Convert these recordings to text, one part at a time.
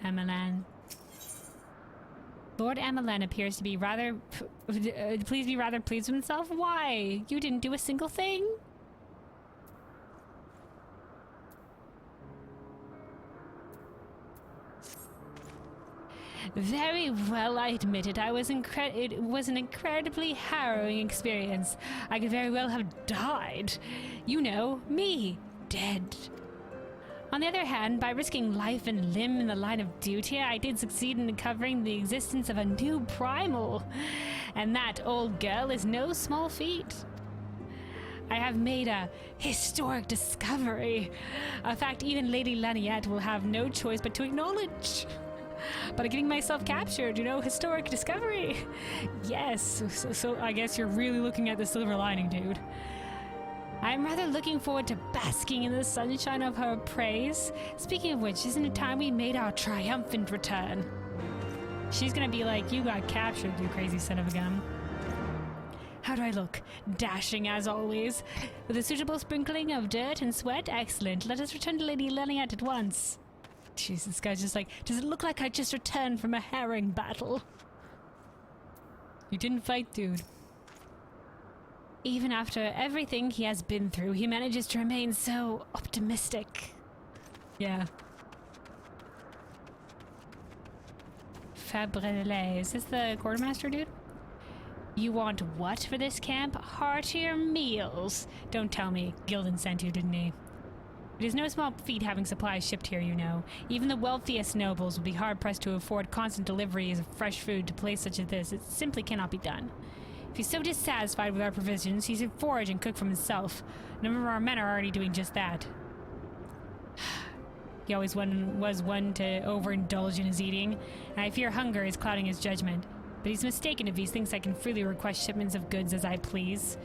Amalan. Lord Amalan appears to be rather pleased with himself. Why? You didn't do a single thing? Very well, I admit it. It was an incredibly harrowing experience. I could very well have died. You know, me, dead. On the other hand, by risking life and limb in the line of duty, I did succeed in uncovering the existence of a new primal. And that, old girl, is no small feat. I have made a historic discovery. A fact even Lady Lunalight will have no choice but to acknowledge. But getting myself captured, you know, historic discovery. Yes, so I guess you're really looking at the silver lining, dude. I'm rather looking forward to basking in the sunshine of her praise. Speaking of which, isn't it time we made our triumphant return? She's gonna be like, you got captured, you crazy son of a gun. How do I look? Dashing as always. With a suitable sprinkling of dirt and sweat? Excellent. Let us return to Lady Lunalight at once. Jeez, this guy's just like, does it look like I just returned from a herring battle? You didn't fight, dude. Even after everything he has been through, he manages to remain so optimistic. Yeah. Fabrele. Is this the quartermaster, dude? You want what for this camp? Heartier meals. Don't tell me. Gildan sent you, didn't he? It is no small feat having supplies shipped here, you know. Even the wealthiest nobles would be hard-pressed to afford constant deliveries of fresh food to a place such as this. It simply cannot be done. If he's so dissatisfied with our provisions, he should forage and cook for himself. A number of our men are already doing just that. He always was one to overindulge in his eating, and I fear hunger is clouding his judgment. But he's mistaken if he thinks I can freely request shipments of goods as I please.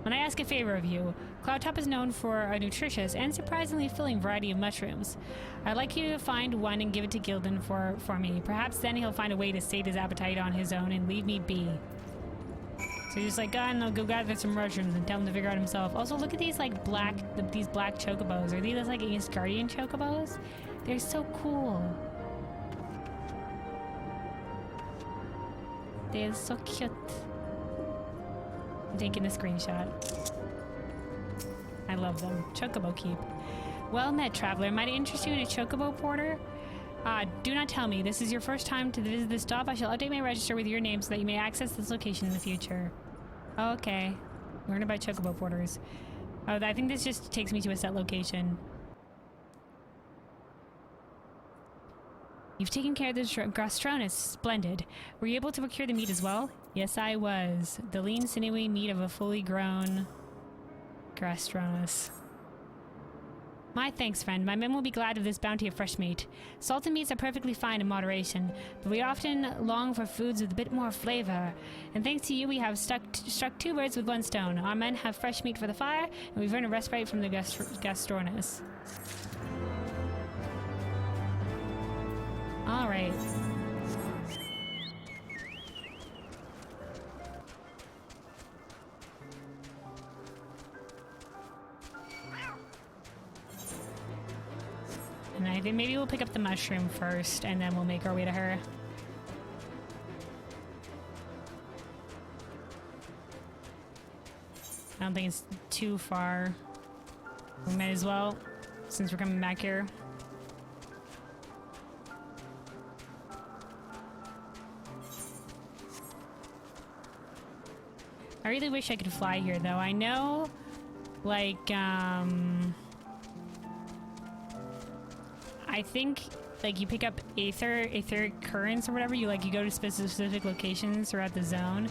When I ask a favor of you, Cloudtop is known for a nutritious and surprisingly filling variety of mushrooms. I'd like you to find one and give it to Gildan for me. Perhaps then he'll find a way to sate his appetite on his own and leave me be. So you're just like, God, and I'll go gather some mushrooms and tell him to figure out himself. Also, look at these like these black chocobos. Are these like East Guardian chocobos? They're so cool. They're so cute. I'm taking a screenshot. I love them. Chocobo keep. Well met, traveler. Might I interest you in a chocobo porter? Do not tell me. This is your first time to visit this stop. I shall update my register with your name so that you may access this location in the future. Okay. Learn about chocobo porters. Oh, I think this just takes me to a set location. You've taken care of the Gastronus. Splendid. Were you able to procure the meat as well? Yes, I was. The lean, sinewy meat of a fully grown Gastronus. My thanks, friend. My men will be glad of this bounty of fresh meat. Salted meats are perfectly fine in moderation, but we often long for foods with a bit more flavor. And thanks to you, we have struck two birds with one stone. Our men have fresh meat for the fire, and we've earned a respite from the Gastronus. All right. And I think maybe we'll pick up the mushroom first, and then we'll make our way to her. I don't think it's too far. We might as well, since we're coming back here. I really wish I could fly here, though. I know, like, I think, like, you pick up etheric currents or whatever. You go to specific locations throughout the zone,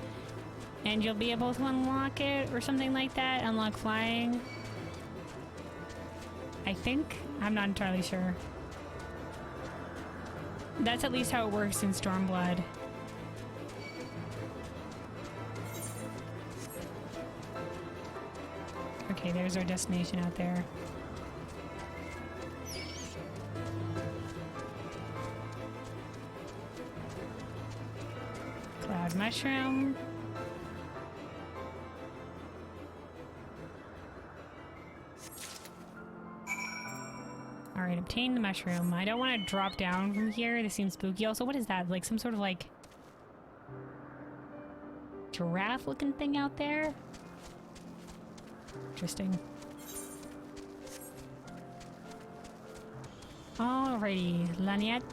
and you'll be able to unlock it or something like that. Unlock flying. I think. I'm not entirely sure. That's at least how it works in Stormblood. Okay, there's our destination out there. Cloud mushroom. Alright, obtain obtain the mushroom. I don't want to drop down from here. This seems spooky. Also, what is that? Like some sort of like giraffe looking thing out there? Interesting. Alrighty, Lunalight.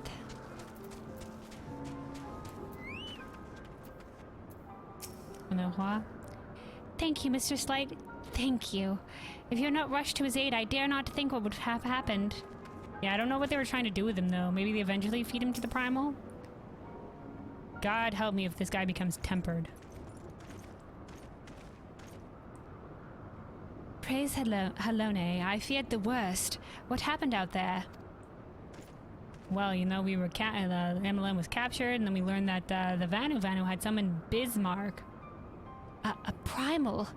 Thank you, Mr. Slight. Thank you. If you're not rushed to his aid, I dare not think what would have happened. Yeah, I don't know what they were trying to do with him, though. Maybe they eventually feed him to the primal? God help me if this guy becomes tempered. Praise Halone. I feared the worst. What happened out there? Well, you know, we were the MLM was captured, and then we learned that the Vanu had summoned Bismarck. A primal?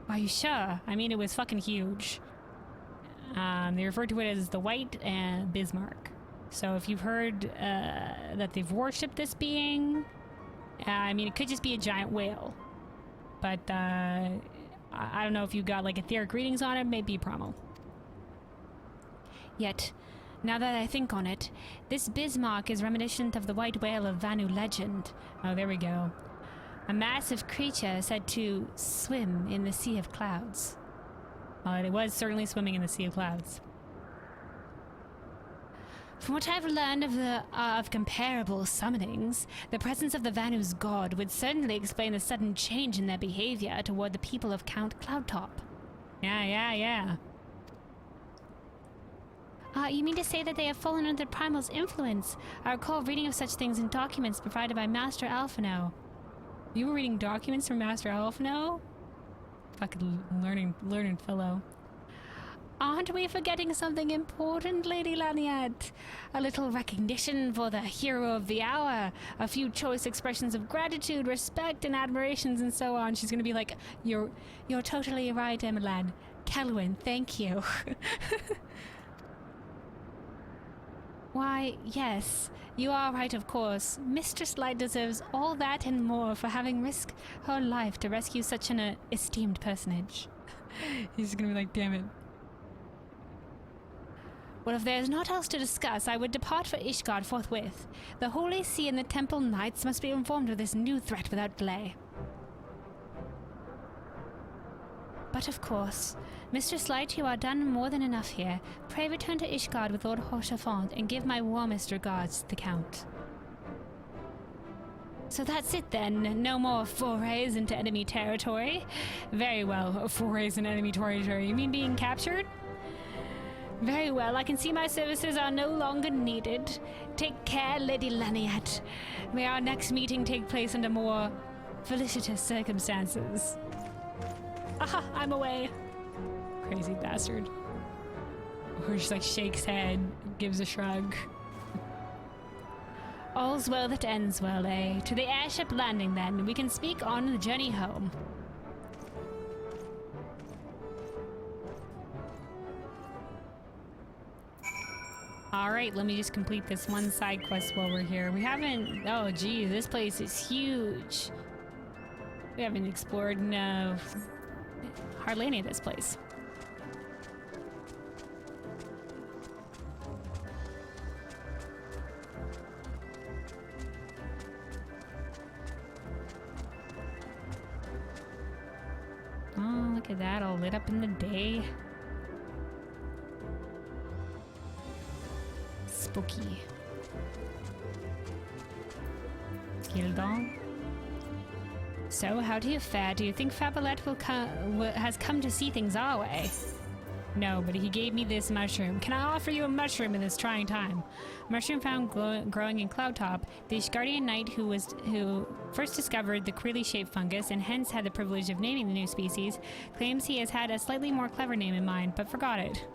Are you sure? I mean, it was fucking huge. They refer to it as the White and Bismarck. So if you've heard that they've worshipped this being, I mean, it could just be a giant whale. But I don't know if you got like etheric readings on it, maybe primal. Yet, now that I think on it, this Bismarck is reminiscent of the white whale of Vanu legend. Oh, there we go. A massive creature said to swim in the sea of clouds. Well, it was certainly swimming in the sea of clouds. From what I've learned of comparable summonings, the presence of the Vanu's god would certainly explain the sudden change in their behavior toward the people of Camp Cloudtop. Yeah. You mean to say that they have fallen under the primal's influence? I recall reading of such things in documents provided by Master Alphino. You were reading documents from Master Alphino? Fucking learning fellow. Aren't we forgetting something important, Lady Lunalight? A little recognition for the hero of the hour, a few choice expressions of gratitude, respect, and admirations, and so on. She's gonna be like, You're totally right, Emmeline. Kelwyn, thank you. Why, yes, you are right, of course. Mistress Light deserves all that and more for having risked her life to rescue such an esteemed personage. He's gonna be like, damn it. Well, if there's naught else to discuss, I would depart for Ishgard forthwith. The Holy See and the Temple Knights must be informed of this new threat without delay. But of course, Mistress Light, you are done more than enough here. Pray return to Ishgard with Lord Hoshafont and give my warmest regards to the Count. So that's it then. No more forays into enemy territory. Very well, forays into enemy territory. You mean being captured? Very well, I can see my services are no longer needed. Take care, Lady Lunalight. May our next meeting take place under more felicitous circumstances. Aha, I'm away. Crazy bastard. Or just like shakes head, gives a shrug. All's well that ends well, eh? To the airship landing then. We can speak on the journey home. Alright, let me just complete this one side quest while we're here. We haven't... Oh, gee, this place is huge. We haven't explored hardly any of this place. Oh, look at that, all lit up in the day. Spooky. Gildon. So, how do you fare? Do you think Fabolette has come to see things our way? No, but he gave me this mushroom. Can I offer you a mushroom in this trying time? Mushroom found growing in Cloudtop. The Ishgardian knight who first discovered the queerly shaped fungus and hence had the privilege of naming the new species, claims he has had a slightly more clever name in mind, but forgot it.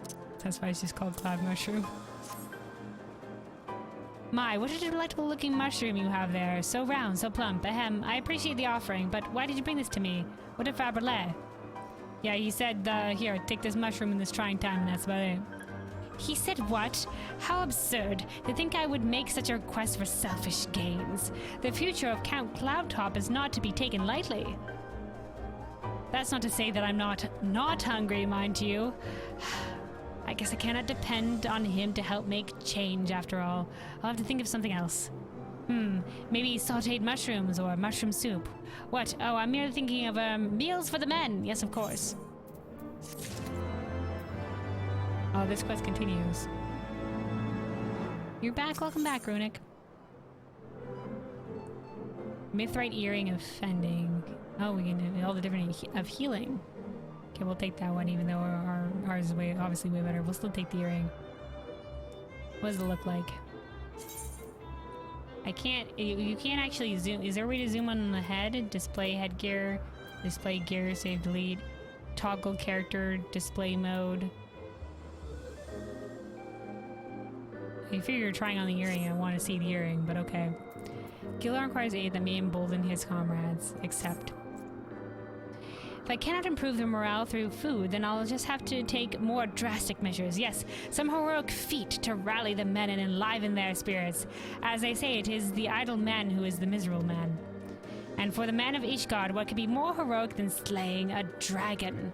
That's why it's just called cloud mushroom. My, what a delightful looking mushroom you have there. So round, so plump. Ahem, I appreciate the offering, but why did you bring this to me? What if Faberlet? Yeah, he said, here, take this mushroom in this trying time, and that's about it. He said what? How absurd. To think I would make such a request for selfish gains. The future of Camp Cloudtop is not to be taken lightly. That's not to say that I'm not hungry, mind you. I guess I cannot depend on him to help make change after all. I'll have to think of something else. Maybe sauteed mushrooms or mushroom soup. What? Oh, I'm merely thinking of meals for the men. Yes, of course. Oh, this quest continues. You're back. Welcome back, Runic. Mithrite earring of fending. Oh, we can do all the different of healing. Okay, we'll take that one, even though ours is obviously way better. We'll still take the earring. What does it look like? I can't. You can't actually zoom. Is there a way to zoom on the head? Display headgear. Display gear. Save delete. Toggle character display mode. I figure you're trying on the earring. I want to see the earring, but okay. Gillar requires aid that may embolden his comrades. Accept. If I cannot improve their morale through food, then I'll just have to take more drastic measures. Yes, some heroic feat to rally the men and enliven their spirits. As they say, it is the idle man who is the miserable man. And for the man of Ishgard, what could be more heroic than slaying a dragon?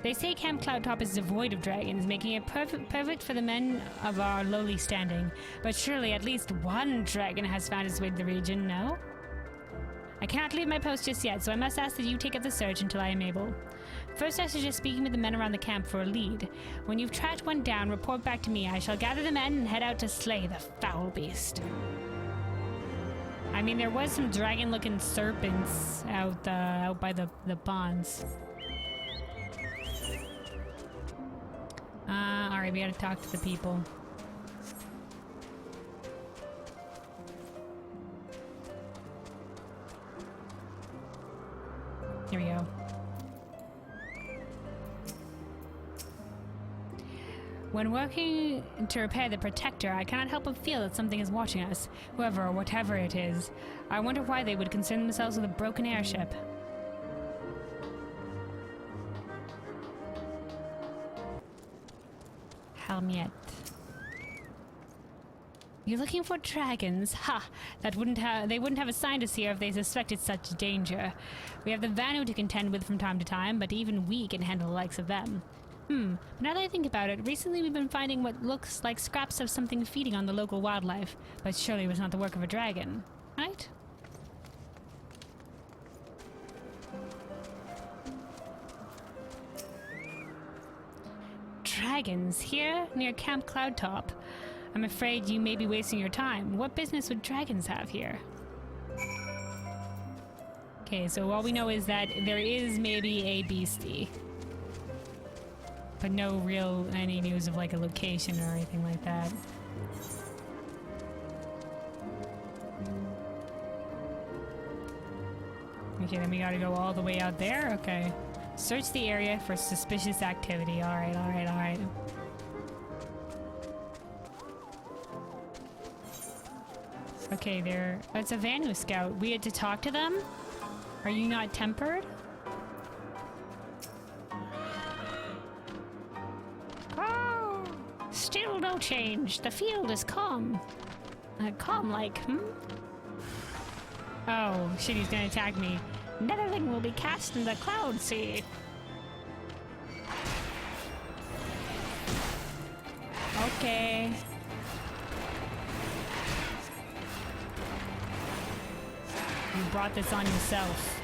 They say Camp Cloudtop is devoid of dragons, making it perfect for the men of our lowly standing. But surely at least one dragon has found its way to the region, no? I cannot leave my post just yet, so I must ask that you take up the search until I am able. First, I suggest speaking with the men around the camp for a lead. When you've tracked one down, report back to me. I shall gather the men and head out to slay the foul beast. I mean, there was some dragon-looking serpents out by the ponds. Alright, we gotta talk to the people. Here we go. When working to repair the Protector, I cannot help but feel that something is watching us, whoever or whatever it is. I wonder why they would concern themselves with a broken airship. Helmet. You're looking for dragons? Ha! They wouldn't have assigned us here if they suspected such danger. We have the Vanu to contend with from time to time, but even we can handle the likes of them. But now that I think about it, recently we've been finding what looks like scraps of something feeding on the local wildlife, but surely it was not the work of a dragon, right? Dragons here near Camp Cloudtop. I'm afraid you may be wasting your time. What business would dragons have here? Okay, so all we know is that there is maybe a beastie. But no real any news of like a location or anything like that. Okay, then we gotta go all the way out there? Okay. Search the area for suspicious activity. Alright, alright, alright. Okay, there. Oh, it's a Vanu scout. We had to talk to them? Are you not tempered? Oh! Still no change. The field is calm. Calm like, Oh, shit, he's gonna attack me. Netherling will be cast in the cloud sea. Okay. You brought this on yourself.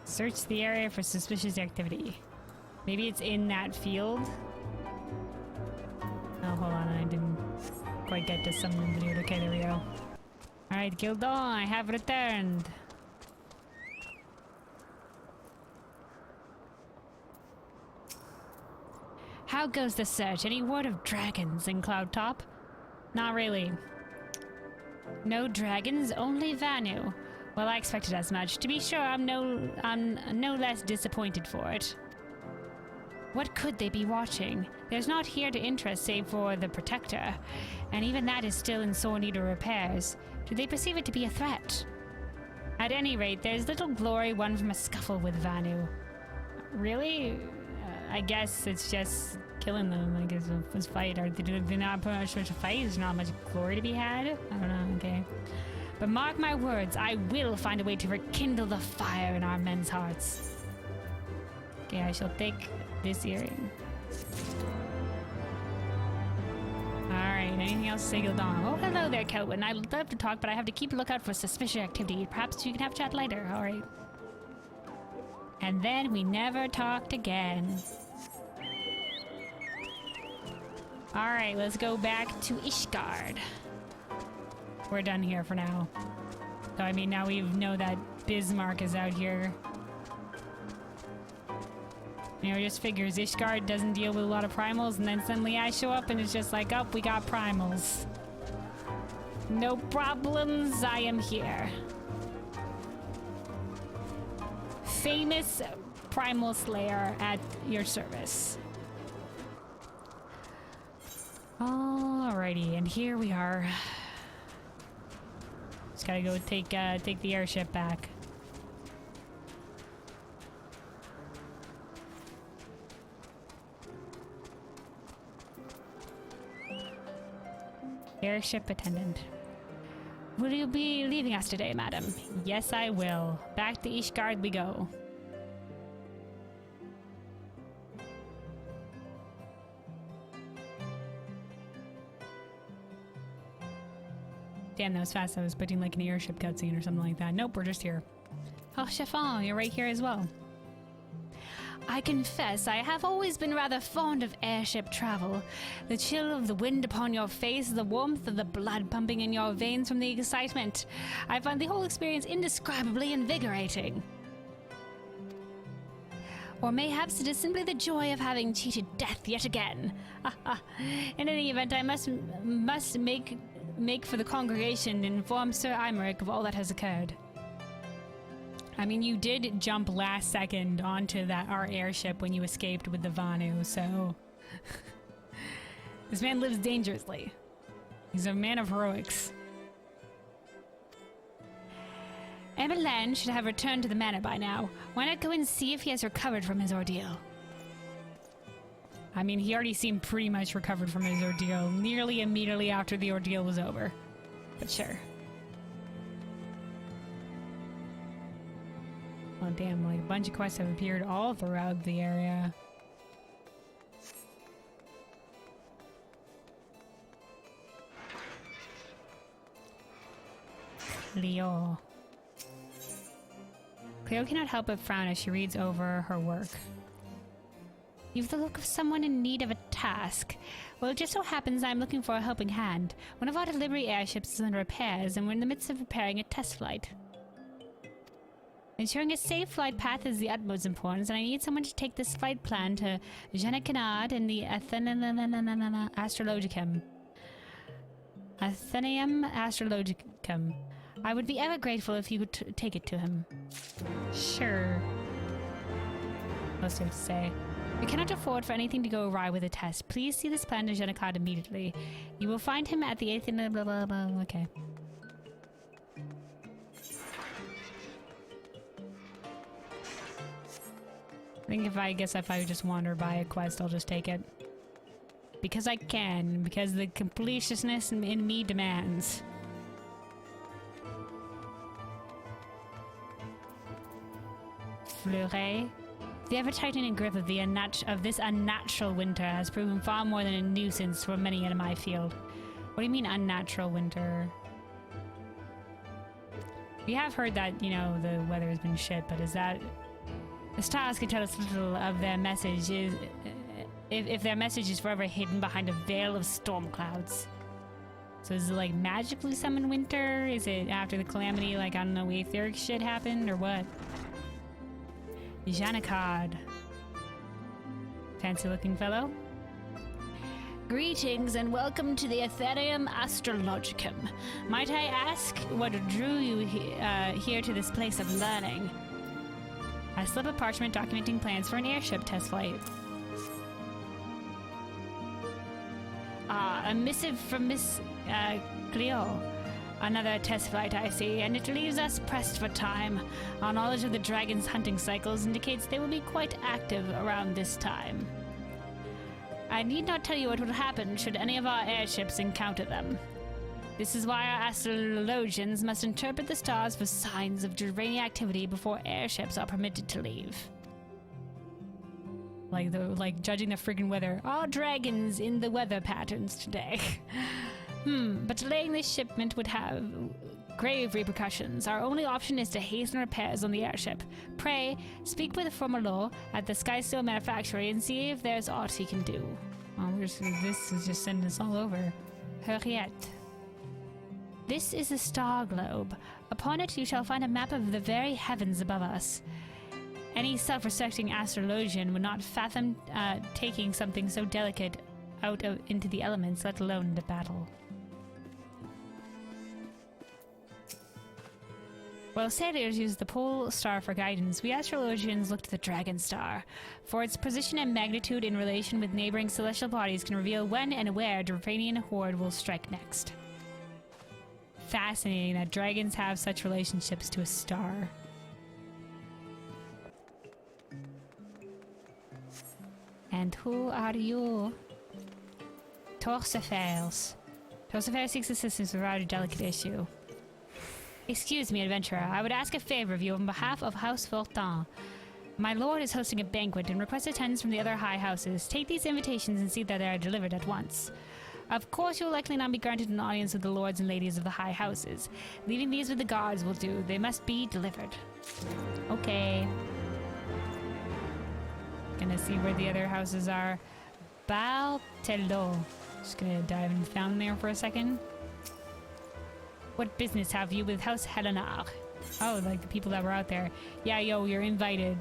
Search the area for suspicious activity. Maybe it's in that field? Oh, hold on, I didn't quite get to summon the dude. Okay, there we go. Alright, Gildon, I have returned. How goes the search? Any word of dragons in Cloudtop? Not really. No dragons, only Vanu. Well, I expected as much. To be sure, I'm no less disappointed for it. What could they be watching? There's not here to interest save for the Protector, and even that is still in sore need of repairs. Do they perceive it to be a threat? At any rate, there's little glory won from a scuffle with Vanu. Really? I guess it's just killing them. Like, it's a fight. Or they're not putting much of a fight? There's not much glory to be had? I don't know, okay. But mark my words, I will find a way to rekindle the fire in our men's hearts. Okay, I shall take this earring. Alright, anything else to say, Gildon? Oh, hello there, Kelwin. I'd love to talk, but I have to keep a lookout for suspicious activity. Perhaps you can have a chat later, alright? And then we never talked again. Alright, let's go back to Ishgard. We're done here for now. So, I mean, now we know that Bismarck is out here. You know, it just figures Ishgard doesn't deal with a lot of primals, and then suddenly I show up and it's just like, oh, we got primals. No problems, I am here. Famous primal slayer at your service. Alrighty, and here we are. Just gotta go take the airship back. Airship attendant. Will you be leaving us today, madam? Yes, I will. Back to Ishgard we go. Damn, that was fast. I was putting like an airship cutscene or something like that. Nope, we're just here. Oh, Chiffon, you're right here as well. I confess, I have always been rather fond of airship travel. The chill of the wind upon your face, the warmth of the blood pumping in your veins from the excitement. I find the whole experience indescribably invigorating. Or mayhaps it is simply the joy of having cheated death yet again. In any event, I must make for the congregation and inform Sir Imeric of all that has occurred. I mean, you did jump last second onto our airship when you escaped with the Vanu, so... This man lives dangerously. He's a man of heroics. Emelan should have returned to the manor by now. Why not go and see if he has recovered from his ordeal? I mean, he already seemed pretty much recovered from his ordeal nearly immediately after the ordeal was over. But sure. Oh damn, like a bunch of quests have appeared all throughout the area. Cleo. Cleo cannot help but frown as she reads over her work. You've the look of someone in need of a task. Well, it just so happens I'm looking for a helping hand. One of our delivery airships is under repairs, and we're in the midst of preparing a test flight. Ensuring a safe flight path is the utmost importance, and I need someone to take this flight plan to Jeanne-Canard in the Astrologicum. Athenaeum Astrologicum. I would be ever grateful if you would take it to him. Sure. Most have to say. We cannot afford for anything to go awry with the test. Please see this plan to Jeanne-Canard immediately. You will find him at the 8th and blah blah blah. Okay. I think if I just wander by a quest, I'll just take it. Because I can, because the completiousness in me demands. Fleuret? The ever-tightening grip of this unnatural winter has proven far more than a nuisance for many in my field. What do you mean, unnatural winter? We have heard that, you know, the weather has been shit, but is that... The stars can tell us little of their message, if their message is forever hidden behind a veil of storm clouds. So is it like magically summoned winter? Is it after the calamity, like, I don't know, etheric shit happened, or what? Jeanne-Canard. Fancy looking fellow. Greetings and welcome to the Athenaeum Astrologicum. Might I ask what drew you here to this place of learning? A slip of parchment documenting plans for an airship test flight. a missive from Miss Cleo. Another test flight, I see, and it leaves us pressed for time. Our knowledge of the dragon's hunting cycles indicates they will be quite active around this time. I need not tell you what would happen should any of our airships encounter them. This is why our astrologians must interpret the stars for signs of Durrani activity before airships are permitted to leave. Like judging the friggin' weather. Are dragons in the weather patterns today? But delaying this shipment would have grave repercussions. Our only option is to hasten repairs on the airship. Pray, speak with Formalo at the Skysteel Manufactory and see if there's aught he can do. Oh, this is just sending us all over. Hurriet. This is a star globe. Upon it you shall find a map of the very heavens above us. Any self-respecting astrologian would not fathom taking something so delicate into the elements, let alone into battle. While sailors use the pole star for guidance, we astrologians look to the dragon star. For its position and magnitude in relation with neighboring celestial bodies can reveal when and where Durranian horde will strike next. Fascinating that dragons have such relationships to a star. And who are you? Torsafers. Torsafers seeks assistance with a rather delicate issue. Excuse me, adventurer. I would ask a favor of you on behalf of House Fortemps. My lord is hosting a banquet and requests attendance from the other high houses. Take these invitations and see that they are delivered at once. Of course, you will likely not be granted an audience with the lords and ladies of the high houses. Leaving these with the guards will do. They must be delivered. Okay. Gonna see where the other houses are. Baltello. Just gonna dive down there for a second. What business have you with House Helena? Oh, like the people that were out there. Yeah, yo, you're invited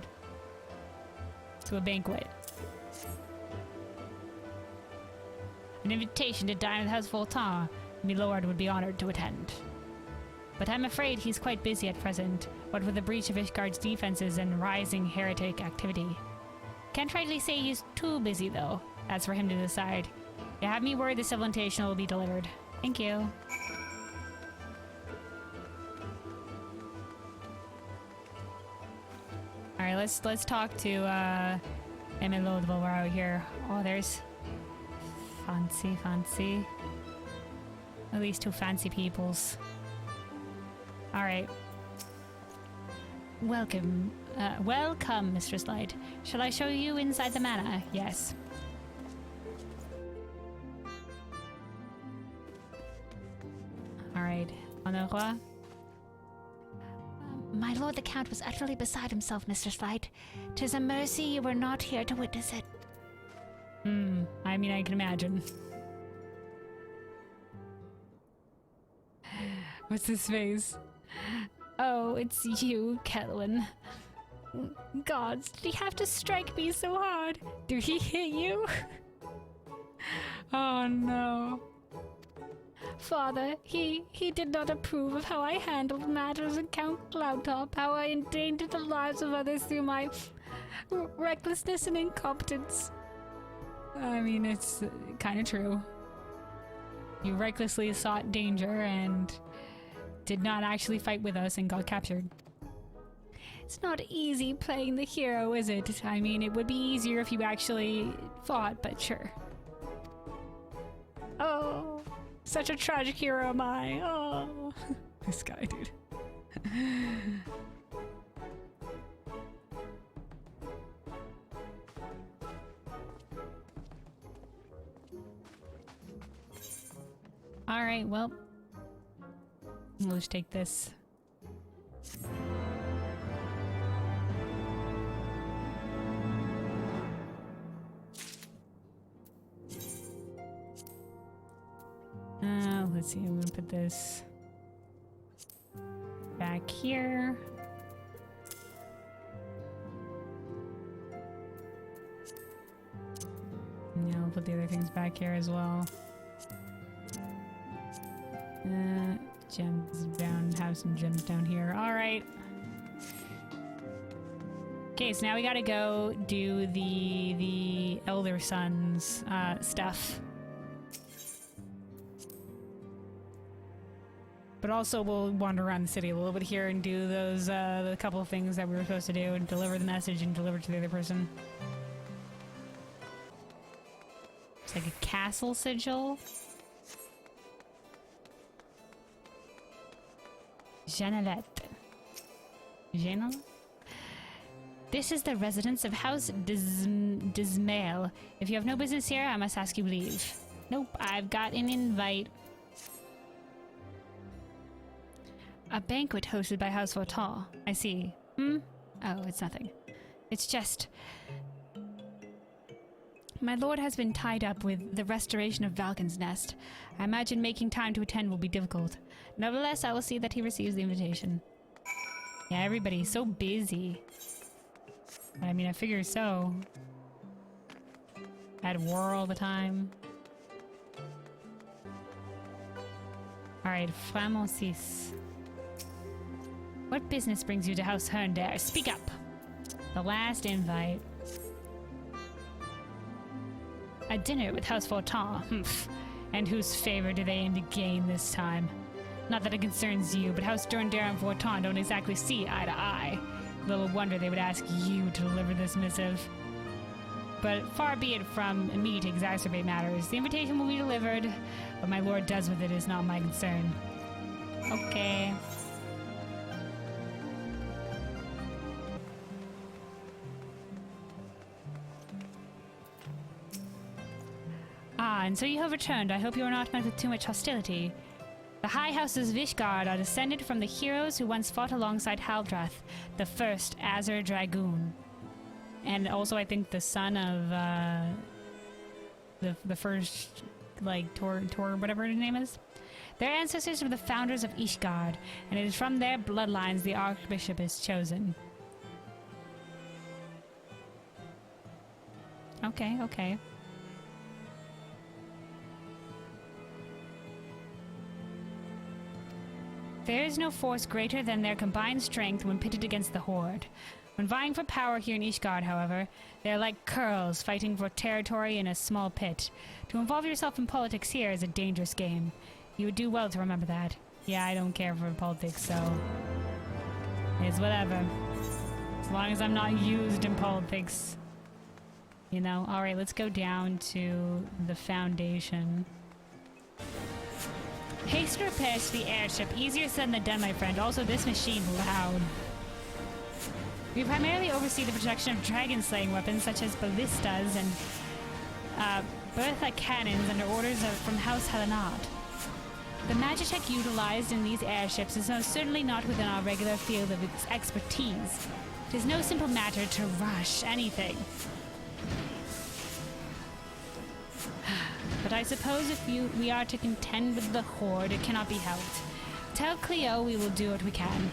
to a banquet. An invitation to dine with House Fortemps. My lord would be honored to attend. But I'm afraid he's quite busy at present, what with the breach of Ishgard's defenses and rising heretic activity. Can't rightly say he's too busy, though. That's for him to decide. You have me worried the civil invitation will be delivered. Thank you. Alright, let's talk to Emilod while we're out here. Oh, there's fancy. At least two fancy peoples. Alright. Welcome, Mistress Light. Shall I show you inside the manor? Yes. Alright, Honoroi. My lord the Count was utterly beside himself, Mistress Light. 'Tis a mercy you were not here to witness it. I mean, I can imagine. What's his face? Oh, it's you, Kelwyn. Gods, did he have to strike me so hard? Did he hit you? Oh no. Father, he did not approve of how I handled matters at Camp Cloudtop, how I endangered the lives of others through my recklessness and incompetence. I mean, it's kind of true. You recklessly sought danger and did not actually fight with us and got captured. It's not easy playing the hero, is it? I mean, it would be easier if you actually fought, but sure. Oh, such a tragic hero am I. Oh, this guy, dude. Alright, well, we'll just take this. Let's see, I'm gonna put this back here. Yeah, I'll put the other things back here as well. Gems down, have some gems down here. Alright. Okay, so now we gotta go do the Elder Sons stuff. But also we'll wander around the city a little bit here and do those, the couple of things that we were supposed to do and deliver the message and deliver it to the other person. It's like a castle sigil. Jeanalette. Jeanalette? This is the residence of House Dismail. If you have no business here, I must ask you leave. Nope, I've got an invite. A banquet hosted by House Fortemps. I see. Hmm? Oh, it's nothing. It's just... My lord has been tied up with the restoration of Falcons Nest. I imagine making time to attend will be difficult. Nevertheless, I will see that he receives the invitation. Yeah, everybody's so busy. I mean, I figure so. At war all the time. Alright, Flamonsis. What business brings you to House Herndare? Speak up! The last invite. A dinner with House Fortemps. Humph. And whose favor do they aim to gain this time? Not that it concerns you, but House Herndare and Fortemps don't exactly see eye to eye. Little wonder they would ask you to deliver this missive. But far be it from me to exacerbate matters. The invitation will be delivered. What my lord does with it is not my concern. Okay. Ah, and so you have returned. I hope you are not met with too much hostility. The High Houses of Ishgard are descended from the heroes who once fought alongside Haldrath, the first Azure Dragoon. And also, I think, the son of, the first, like, Tor, whatever his name is. Their ancestors were the founders of Ishgard, and it is from their bloodlines the Archbishop is chosen. Okay, okay. There is no force greater than their combined strength when pitted against the Horde. When vying for power here in Ishgard, however, they are like curs fighting for territory in a small pit. To involve yourself in politics here is a dangerous game. You would do well to remember that. Yeah, I don't care for politics, so... it's whatever. As long as I'm not used in politics. You know? Alright, let's go down to the Foundation. Haste repairs to the airship. Easier said than done, my friend. Also, this machine loud. We primarily oversee the protection of dragon-slaying weapons such as ballistas and Bertha cannons under orders from House Helenard. The magitech utilized in these airships is most certainly not within our regular field of expertise. It is no simple matter to rush anything. But I suppose if we are to contend with the Horde, it cannot be helped. Tell Cleo we will do what we can.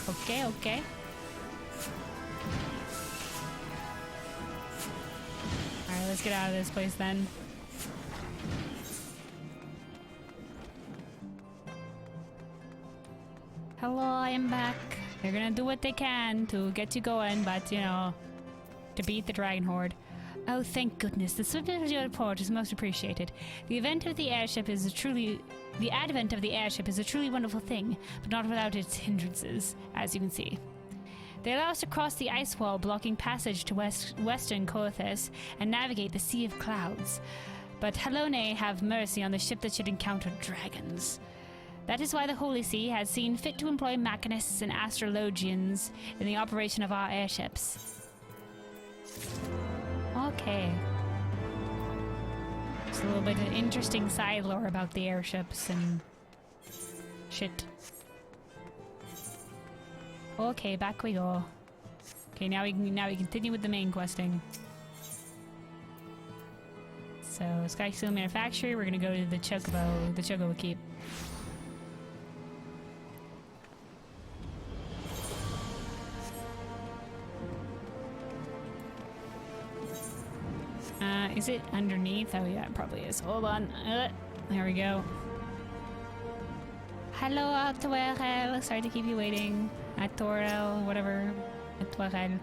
Okay, okay. Alright, let's get out of this place then. Hello, I am back. They're gonna do what they can to get you going, but, you know, to beat the Dragon Horde. Oh, thank goodness. The swiftness of your report is most appreciated. The advent of the airship is a truly wonderful thing, but not without its hindrances, as you can see. They allow us to cross the ice wall, blocking passage to western Coerthas and navigate the Sea of Clouds. But Halone have mercy on the ship that should encounter dragons. That is why the Holy See has seen fit to employ machinists and astrologians in the operation of our airships. Okay. Just a little bit of interesting side lore about the airships and shit. Okay, back we go. Okay, now we continue with the main questing. So, Sky Steel Manufactory, we're gonna go to the Chocobo Keep. Is it underneath? Oh yeah, it probably is. Hold on. There we go. Hello, Artoirel. Sorry to keep you waiting. Artoirel, whatever. Artoirel.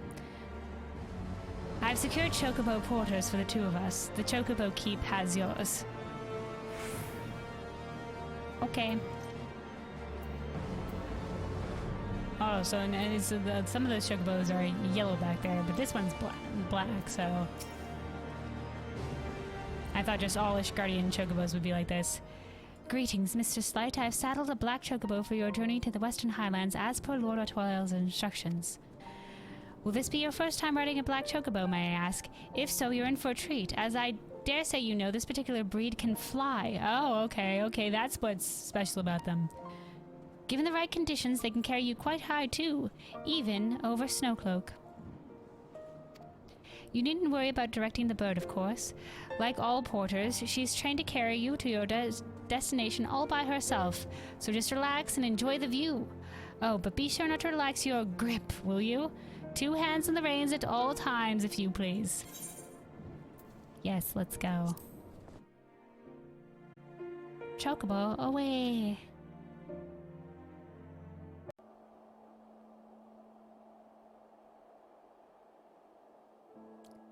I've secured Chocobo porters for the two of us. The Chocobo Keep has yours. Okay. Oh, so and it's, some of those chocobos are yellow back there, but this one's black, so... I thought just all Ishgardian chocobos would be like this. Greetings, Mr. Slight. I have saddled a black chocobo for your journey to the Western Highlands as per Lord Artoirel's instructions. Will this be your first time riding a black chocobo, may I ask? If so, you're in for a treat, as I dare say you know this particular breed can fly. Oh, okay, that's what's special about them. Given the right conditions, they can carry you quite high too, even over Snowcloak. You needn't worry about directing the bird, of course. Like all porters, she's trained to carry you to your destination all by herself, so just relax and enjoy the view. Oh, but be sure not to relax your grip, will you? 2 hands on the reins at all times, if you please. Yes, let's go. Chocobo, away!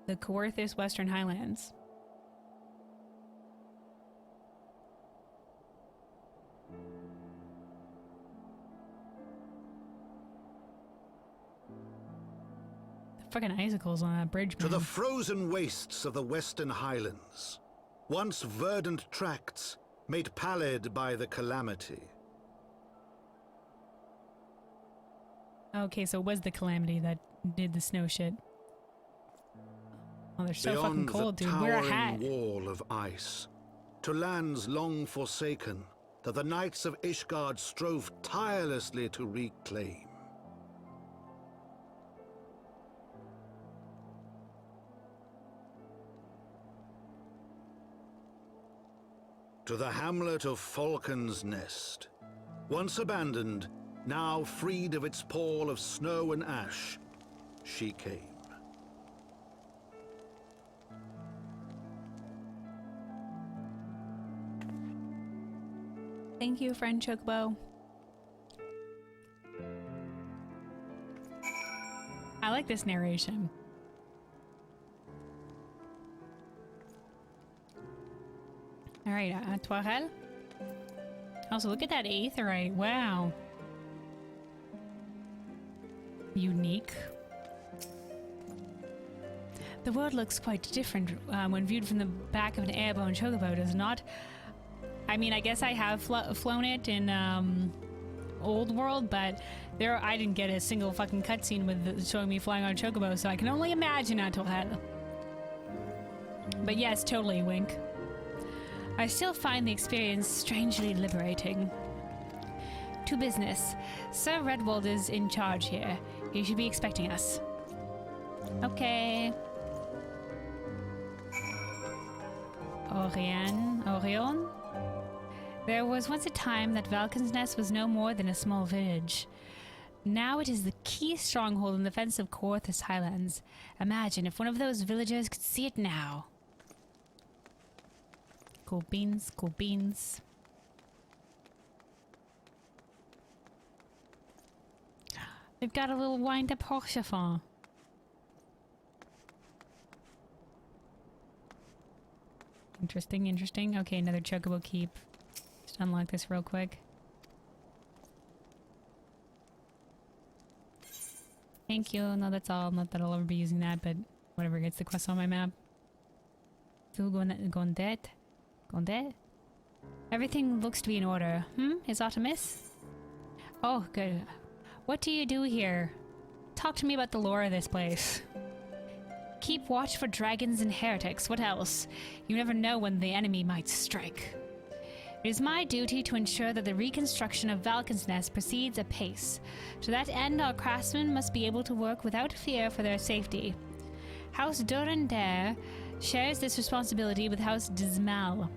The Coerthas Western Highlands. The fucking icicles on that bridge, man. To the frozen wastes of the Western Highlands, once verdant tracts made pallid by the calamity. Okay, so it was the calamity that did the snow shit. Oh, they're so fucking Beyond cold, the dude. Wear a hat. towering wall of ice, to lands long forsaken that the knights of Ishgard strove tirelessly to reclaim. To the hamlet of Falcons Nest, once abandoned, now freed of its pall of snow and ash, she came. Thank you, friend Chocobo. I like this narration. Alright, Artoirel. Also, look at that aetheryte. Wow. Unique. The world looks quite different when viewed from the back of an airborne chocobo, does it not? I mean, I guess I have flown it in Old World, but I didn't get a single fucking cutscene with showing me flying on a chocobo, so I can only imagine Artoirel. But yes, totally, wink. I still find the experience strangely liberating. To business. Sir Redwald is in charge here. He should be expecting us. Okay. Orion? There was once a time that Falcons Nest was no more than a small village. Now it is the key stronghold in the fence of Coerthas Highlands. Imagine if one of those villagers could see it now. Cool beans, cool beans. They've got a little wind-up horse chiffon. Interesting, interesting. Okay, another chocobo keep. Just unlock this real quick. Thank you. No, that's all. Not that I'll ever be using that, but whatever gets the quest on my map. Still going dead. Going dead? Everything looks to be in order. Is Artemis? Oh, good. What do you do here? Talk to me about the lore of this place. Keep watch for dragons and heretics. What else? You never know when the enemy might strike. It is my duty to ensure that the reconstruction of Falcons Nest proceeds apace. To that end, our craftsmen must be able to work without fear for their safety. House Durandare shares this responsibility with House Dismal.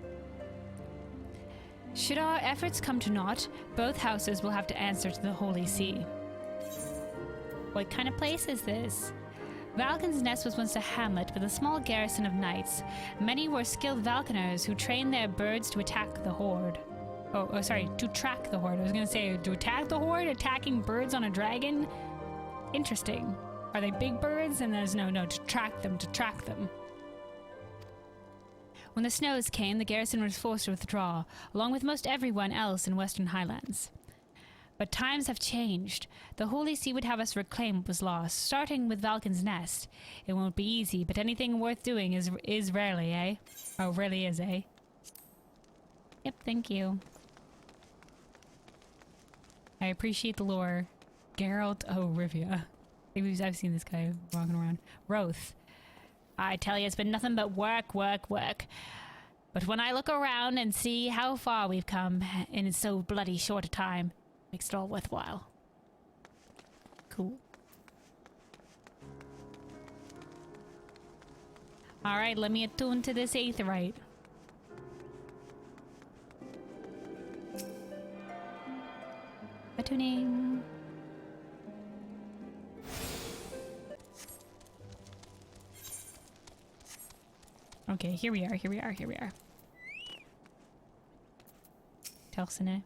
Should our efforts come to naught, both houses will have to answer to the Holy See. What kind of place is this? Falcon's Nest was once a hamlet with a small garrison of knights. Many were skilled falconers who trained their birds to attack the horde. Sorry, to track the horde. I was gonna say, to attack the horde? Attacking birds on a dragon? Interesting. Are they big birds? And there's no, to track them, When the snows came, the garrison was forced to withdraw, along with most everyone else in Western Highlands. But times have changed. The Holy See would have us reclaim what was lost, starting with Falcons Nest. It won't be easy, but anything worth doing is rarely, eh? Oh, really is, eh? Yep, thank you. I appreciate the lore. Geralt Rivia. I've seen this guy walking around. Roth. I tell you, it's been nothing but work, work, work. But when I look around and see how far we've come in so bloody short a time, it makes it all worthwhile. Cool. Alright, let me attune to this aetheryte. Attuning. Okay, here we are. Telsine.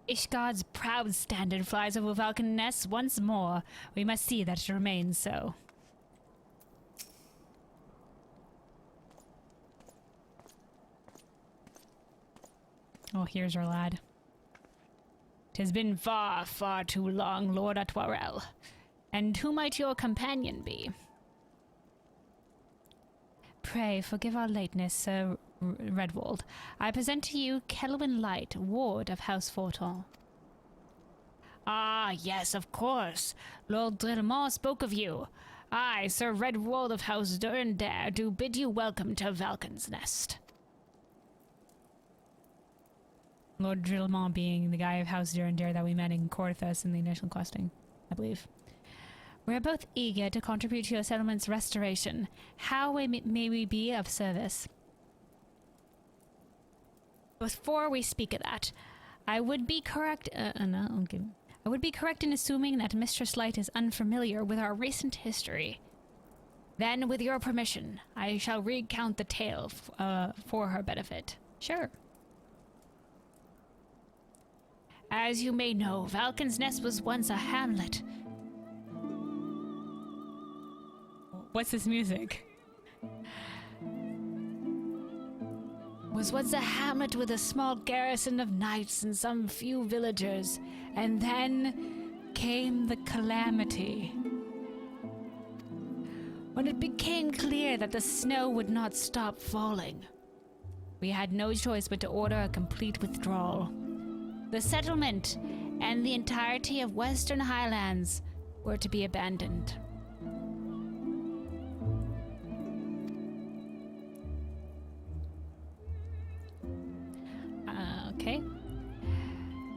Ishgard's proud standard flies over Falcon Nest once more. We must see that it remains so. Oh, here's our lad. 'Tis been far, far too long, Lord Artoirel. And who might your companion be? Pray forgive our lateness, Sir Redwald. I present to you Kelwyn Light, ward of House Fortemps. Ah, yes, of course. Lord Drillemont spoke of you. I, Sir Redwald of House Durandare, do bid you welcome to Falcon's Nest. Lord Drillemont being the guy of House Durandare that we met in Coerthas in the initial questing, I believe. We are both eager to contribute to your settlement's restoration. How may we be of service? Before we speak of that, I would be correct. I would be correct in assuming that Mistress Light is unfamiliar with our recent history. Then, with your permission, I shall recount the tale for her benefit. Sure. As you may know, Falcon's Nest was once a hamlet. What's this music? Was once a hamlet with a small garrison of knights and some few villagers, and then came the calamity. When it became clear that the snow would not stop falling, we had no choice but to order a complete withdrawal. The settlement and the entirety of Western Highlands were to be abandoned. Okay.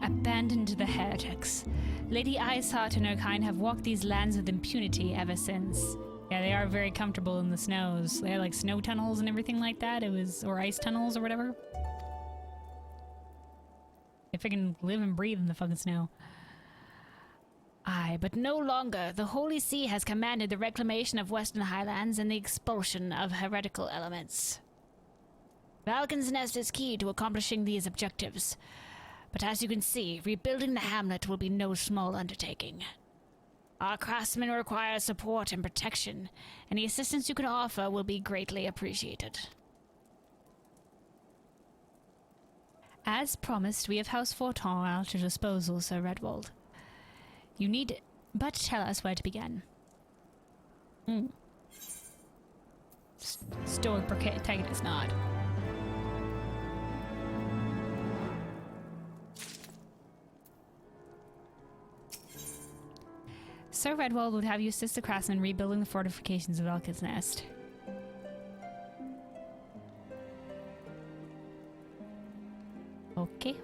Abandoned to the heretics. Lady Iceheart and her kind have walked these lands with impunity ever since. Yeah, they are very comfortable in the snows. They had like snow tunnels and everything like that. Or ice tunnels or whatever. They freaking live and breathe in the fucking snow. Aye, but no longer. The Holy See has commanded the reclamation of Western Highlands and the expulsion of heretical elements. Falcon's Nest is key to accomplishing these objectives. But as you can see, rebuilding the hamlet will be no small undertaking. Our craftsmen require support and protection. Any assistance you can offer will be greatly appreciated. As promised, we have House Fortemps at your disposal, Sir Redwald. You need but tell us where to begin. Stoic protagonist nod. Sir Redwald would have you assist the craftsmen rebuilding the fortifications of Falcon's Nest. Okay.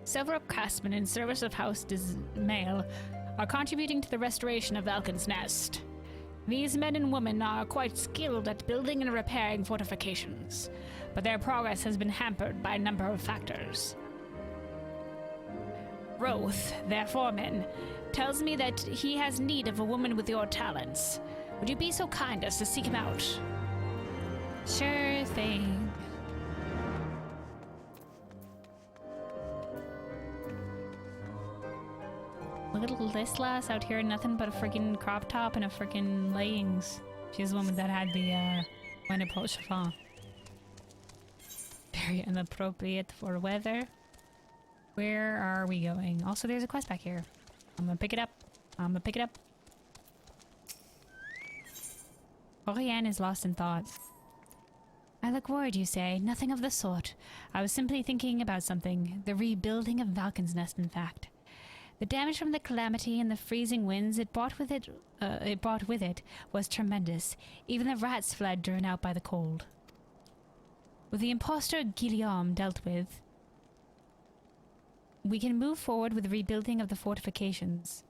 Several craftsmen in service of House Dismail are contributing to the restoration of Falcon's Nest. These men and women are quite skilled at building and repairing fortifications, but their progress has been hampered by a number of factors. Roth, their foreman, tells me that he has need of a woman with your talents. Would you be so kind as to seek him out? Sure thing. Look at this lass out here, nothing but a freaking crop top and a freaking leggings. She's the one that had the Manipul chiffon. Very inappropriate for weather. Where are we going? Also, there's a quest back here. I'm gonna pick it up. I'm gonna pick it up. Oriane is lost in thought. I look worried, you say. Nothing of the sort. I was simply thinking about something. The rebuilding of Falcons Nest, in fact. The damage from the calamity and the freezing winds it brought with it was tremendous. Even the rats fled, driven out by the cold. With the impostor Guillaume dealt with, we can move forward with the rebuilding of the fortifications.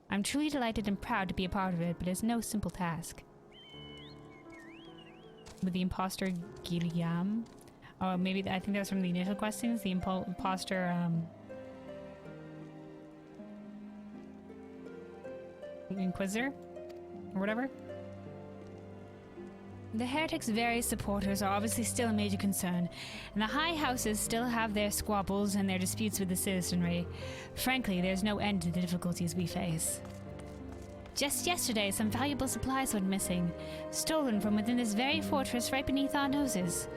I'm truly delighted and proud to be a part of it, but it's no simple task. With the impostor Guillaume? Oh, maybe I think that was from the initial questions. The impostor, Inquisitor? Or whatever? The heretics' various supporters are obviously still a major concern, and the high houses still have their squabbles and their disputes with the citizenry. Frankly, there's no end to the difficulties we face. Just yesterday, some valuable supplies went missing, stolen from within this very fortress right beneath our noses.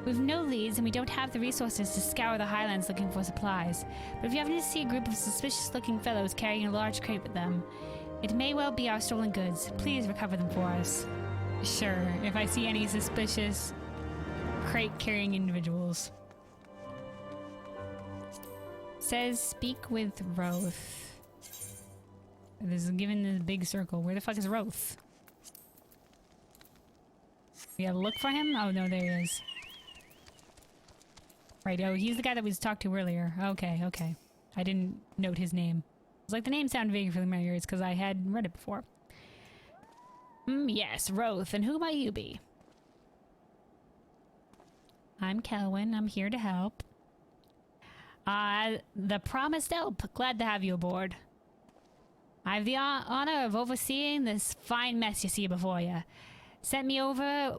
We've no leads and we don't have the resources to scour the highlands looking for supplies, but if you happen to see a group of suspicious-looking fellows carrying a large crate with them, it may well be our stolen goods. Please recover them for us. Sure, if I see any suspicious crate-carrying individuals. Says, speak with Roth. This is given the big circle. Where the fuck is Roth? We gotta look for him? Oh no, there he is. Right, oh, he's the guy that we talked to earlier. Okay, okay. I didn't note his name. It's like the name sounded vague for the familiar. It's because I had read it before. Yes, Roth. And who might you be? I'm Kelwyn. I'm here to help. The promised help. Glad to have you aboard. I have the honor of overseeing this fine mess you see before you. Sent me over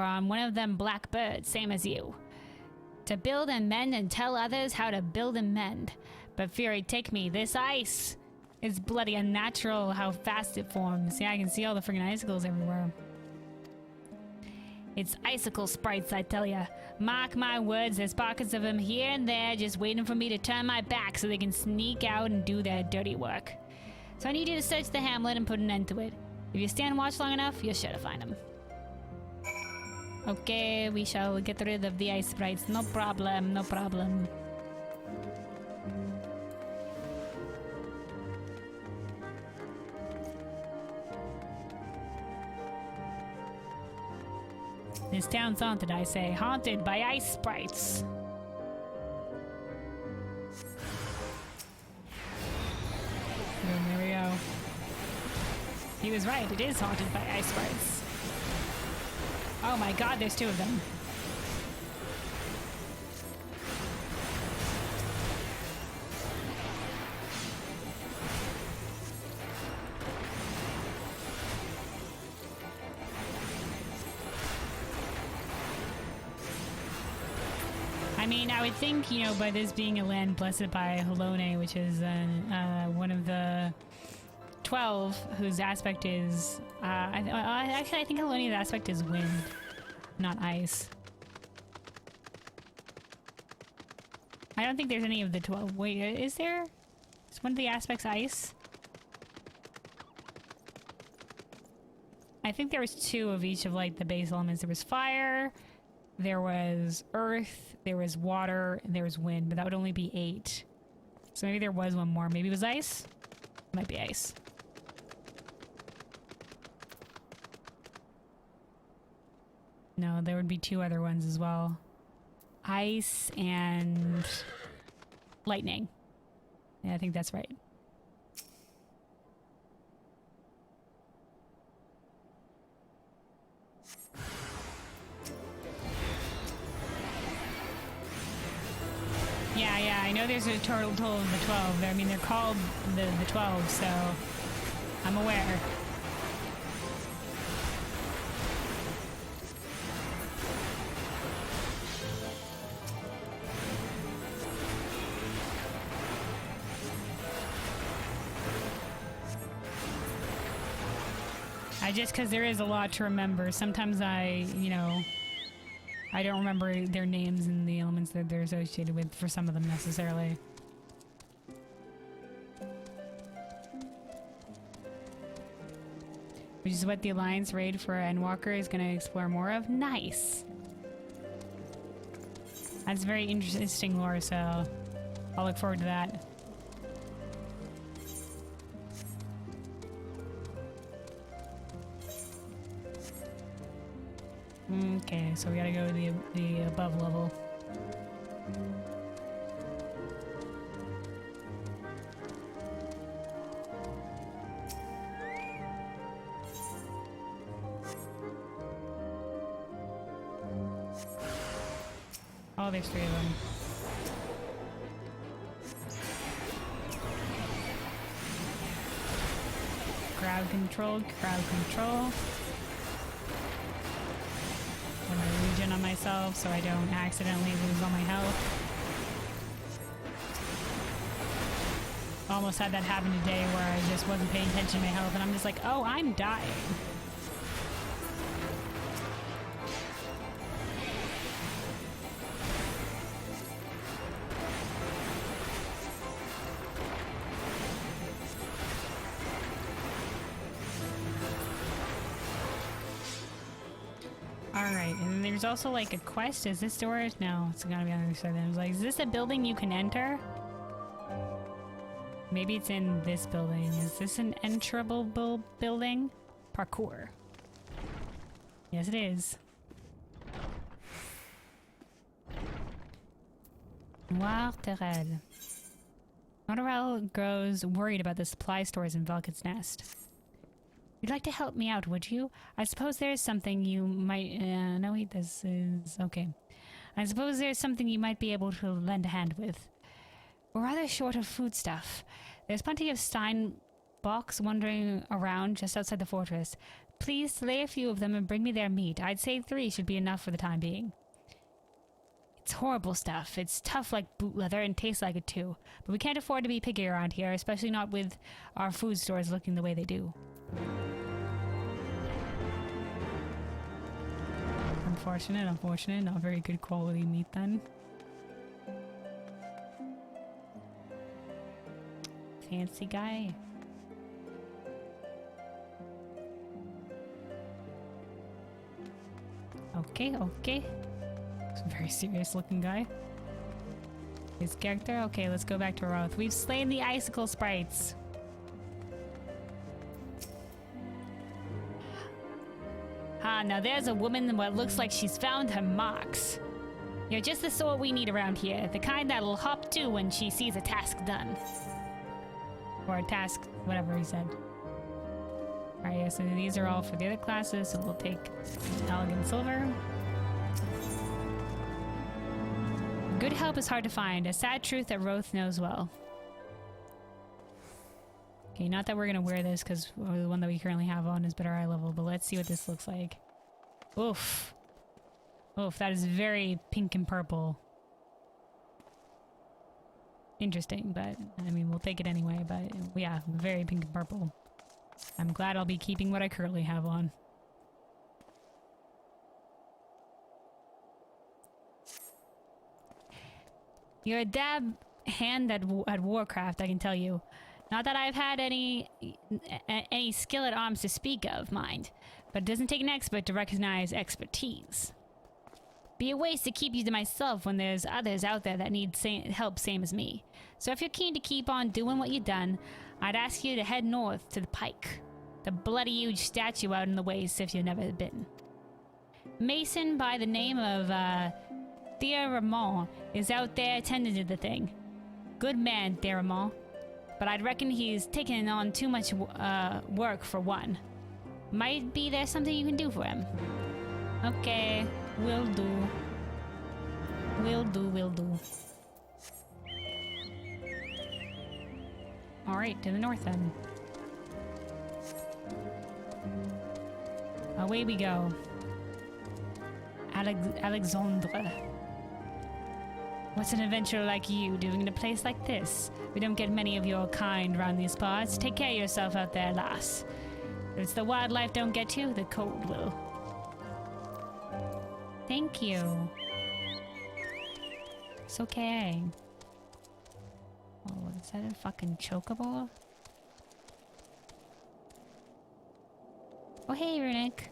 on one of them black birds, same as you. To build and mend and tell others how to build and mend. But Fury, take me. This ice is bloody unnatural how fast it forms. Yeah, I can see all the friggin' icicles everywhere. It's icicle sprites, I tell ya. Mark my words, there's pockets of them here and there just waiting for me to turn my back so they can sneak out and do their dirty work. So I need you to search the hamlet and put an end to it. If you stand watch long enough, you're sure to find them. Okay, we shall get rid of the ice sprites. No problem, no problem. This town's haunted, I say. Haunted by ice sprites. There we go. He was right, it is haunted by ice sprites. Oh my god, there's two of them. I mean, I would think, you know, by this being a land blessed by Halone, which is one of the 12, whose aspect is... actually, I think Halone's aspect is wind, not ice. I don't think there's any of the 12. Wait, is there? Is one of the aspects ice? I think there was 2 of each of, like, the base elements. There was fire, there was earth, there was water, and there was wind, but that would only be 8. So maybe there was one more. Maybe it was ice? Might be ice. No, there would be 2 other ones as well. Ice and lightning. Yeah, I think that's right. Yeah, I know there's a total of the 12. I mean, they're called the 12, so I'm aware. Because there is a lot to remember. Sometimes I don't remember their names and the elements that they're associated with for some of them necessarily. Which is what the Alliance raid for Endwalker is going to explore more of. Nice! That's very interesting lore, so I'll look forward to that. Okay, so we gotta go to the above level. Oh, there's 3 of them. Crowd control, crowd control. I'm gonna regen on myself so I don't accidentally lose all my health. Almost had that happen today where I just wasn't paying attention to my health and I'm just like, oh, I'm dying. Alright, and then there's also like a quest. Is this door? No, it's gotta be on the other side. I was like, is this a building you can enter? Maybe it's in this building. Is this an enterable building? Parkour. Yes, it is. Artoirel. Artoirel grows worried about the supply stores in Falcons Nest. You'd like to help me out, would you? I suppose there's something you might... no, wait, this is... okay. I suppose there's something you might be able to lend a hand with. We're rather short of foodstuff. There's plenty of Stein box wandering around just outside the fortress. Please slay a few of them and bring me their meat. I'd say 3 should be enough for the time being. It's horrible stuff. It's tough like boot leather and tastes like it too. But we can't afford to be picky around here, especially not with our food stores looking the way they do. Unfortunate, not very good quality meat then. Fancy guy. Okay. Some very serious looking guy. His character? Okay, let's go back to Roth. We've slain the icicle sprites. Ah, now there's a woman in what looks like she's found her marks. You're just the sort we need around here. The kind that'll hop to when she sees a task done. Or a task, whatever he said. Alright, yeah, so these are all for the other classes, so we'll take Elegant Silver. Good help is hard to find, a sad truth that Roth knows well. Okay, not that we're gonna wear this because the one that we currently have on is better eye level, but let's see what this looks like. Oof. Oof, that is very pink and purple. Interesting, but I mean, we'll take it anyway, but yeah, very pink and purple. I'm glad I'll be keeping what I currently have on. You're a dab hand at Warcraft, I can tell you. Not that I've had any skill at arms to speak of, mind, but it doesn't take an expert to recognize expertise. Be a waste to keep you to myself when there's others out there that need help same as me. So if you're keen to keep on doing what you've done, I'd ask you to head north to the Pike. The bloody huge statue out in the waste if you've never been. Mason by the name of Thierramont is out there attending to the thing. Good man, Thierramont. But I'd reckon he's taken on too much work for one. Might be there's something you can do for him. Okay, will do. Will do. Alright, to the north then. Away we go. Alexandre. What's an adventurer like you doing in a place like this? We don't get many of your kind around these parts. Take care of yourself out there, lass. If it's the wildlife don't get you, the cold will. Thank you. It's okay. Oh, is that a fucking chocobo? Oh, hey, Runic.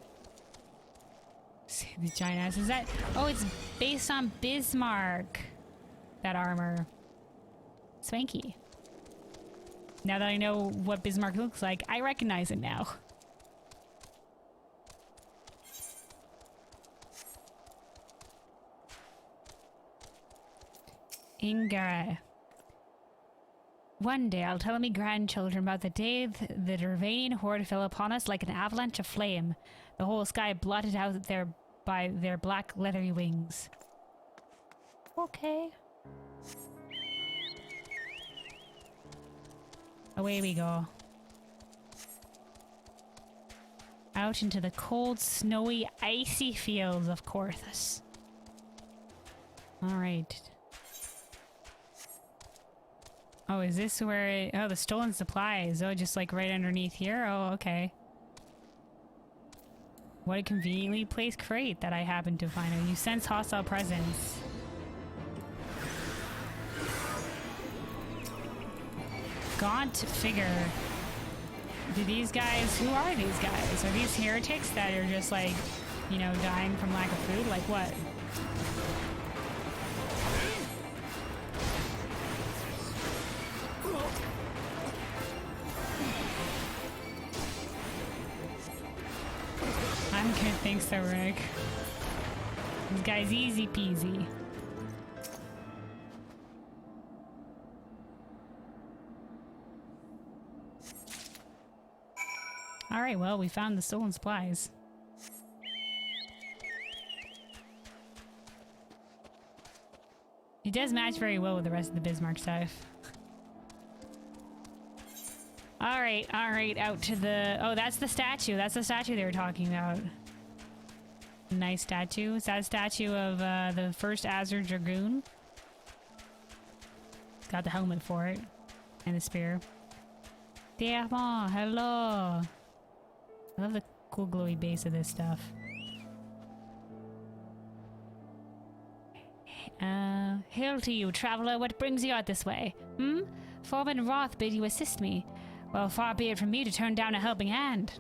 See the giant ass. Is that? Oh, it's based on Bismarck. That armor. Swanky. Now that I know what Bismarck looks like, I recognize it now. Ingara. One day I'll tell me grandchildren about the day the Dervanian horde fell upon us like an avalanche of flame, the whole sky blotted out by their black leathery wings. Okay. Away we go. Out into the cold, snowy, icy fields of Coerthas. Alright. Oh, is this where oh, the stolen supplies. Oh, just like right underneath here? Oh, okay. What a conveniently placed crate that I happen to find. Oh, you sense hostile presence. Gaunt figure. Do these guys, who are these guys? Are these heretics that are just like, you know, dying from lack of food? Like what? I'm gonna think so, Rick. This guy's easy peasy. Alright, well, we found the stolen supplies. It does match very well with the rest of the Bismarck stuff. Alright, out to the... Oh, that's the statue. That's the statue they were talking about. Nice statue. Is that a statue of the first Azure Dragoon? It's got the helmet for it. And the spear. Diamond, hello! I love the cool glowy base of this stuff. Hail to you, traveler. What brings you out this way? Foreman Roth bid you assist me. Well, far be it from me to turn down a helping hand.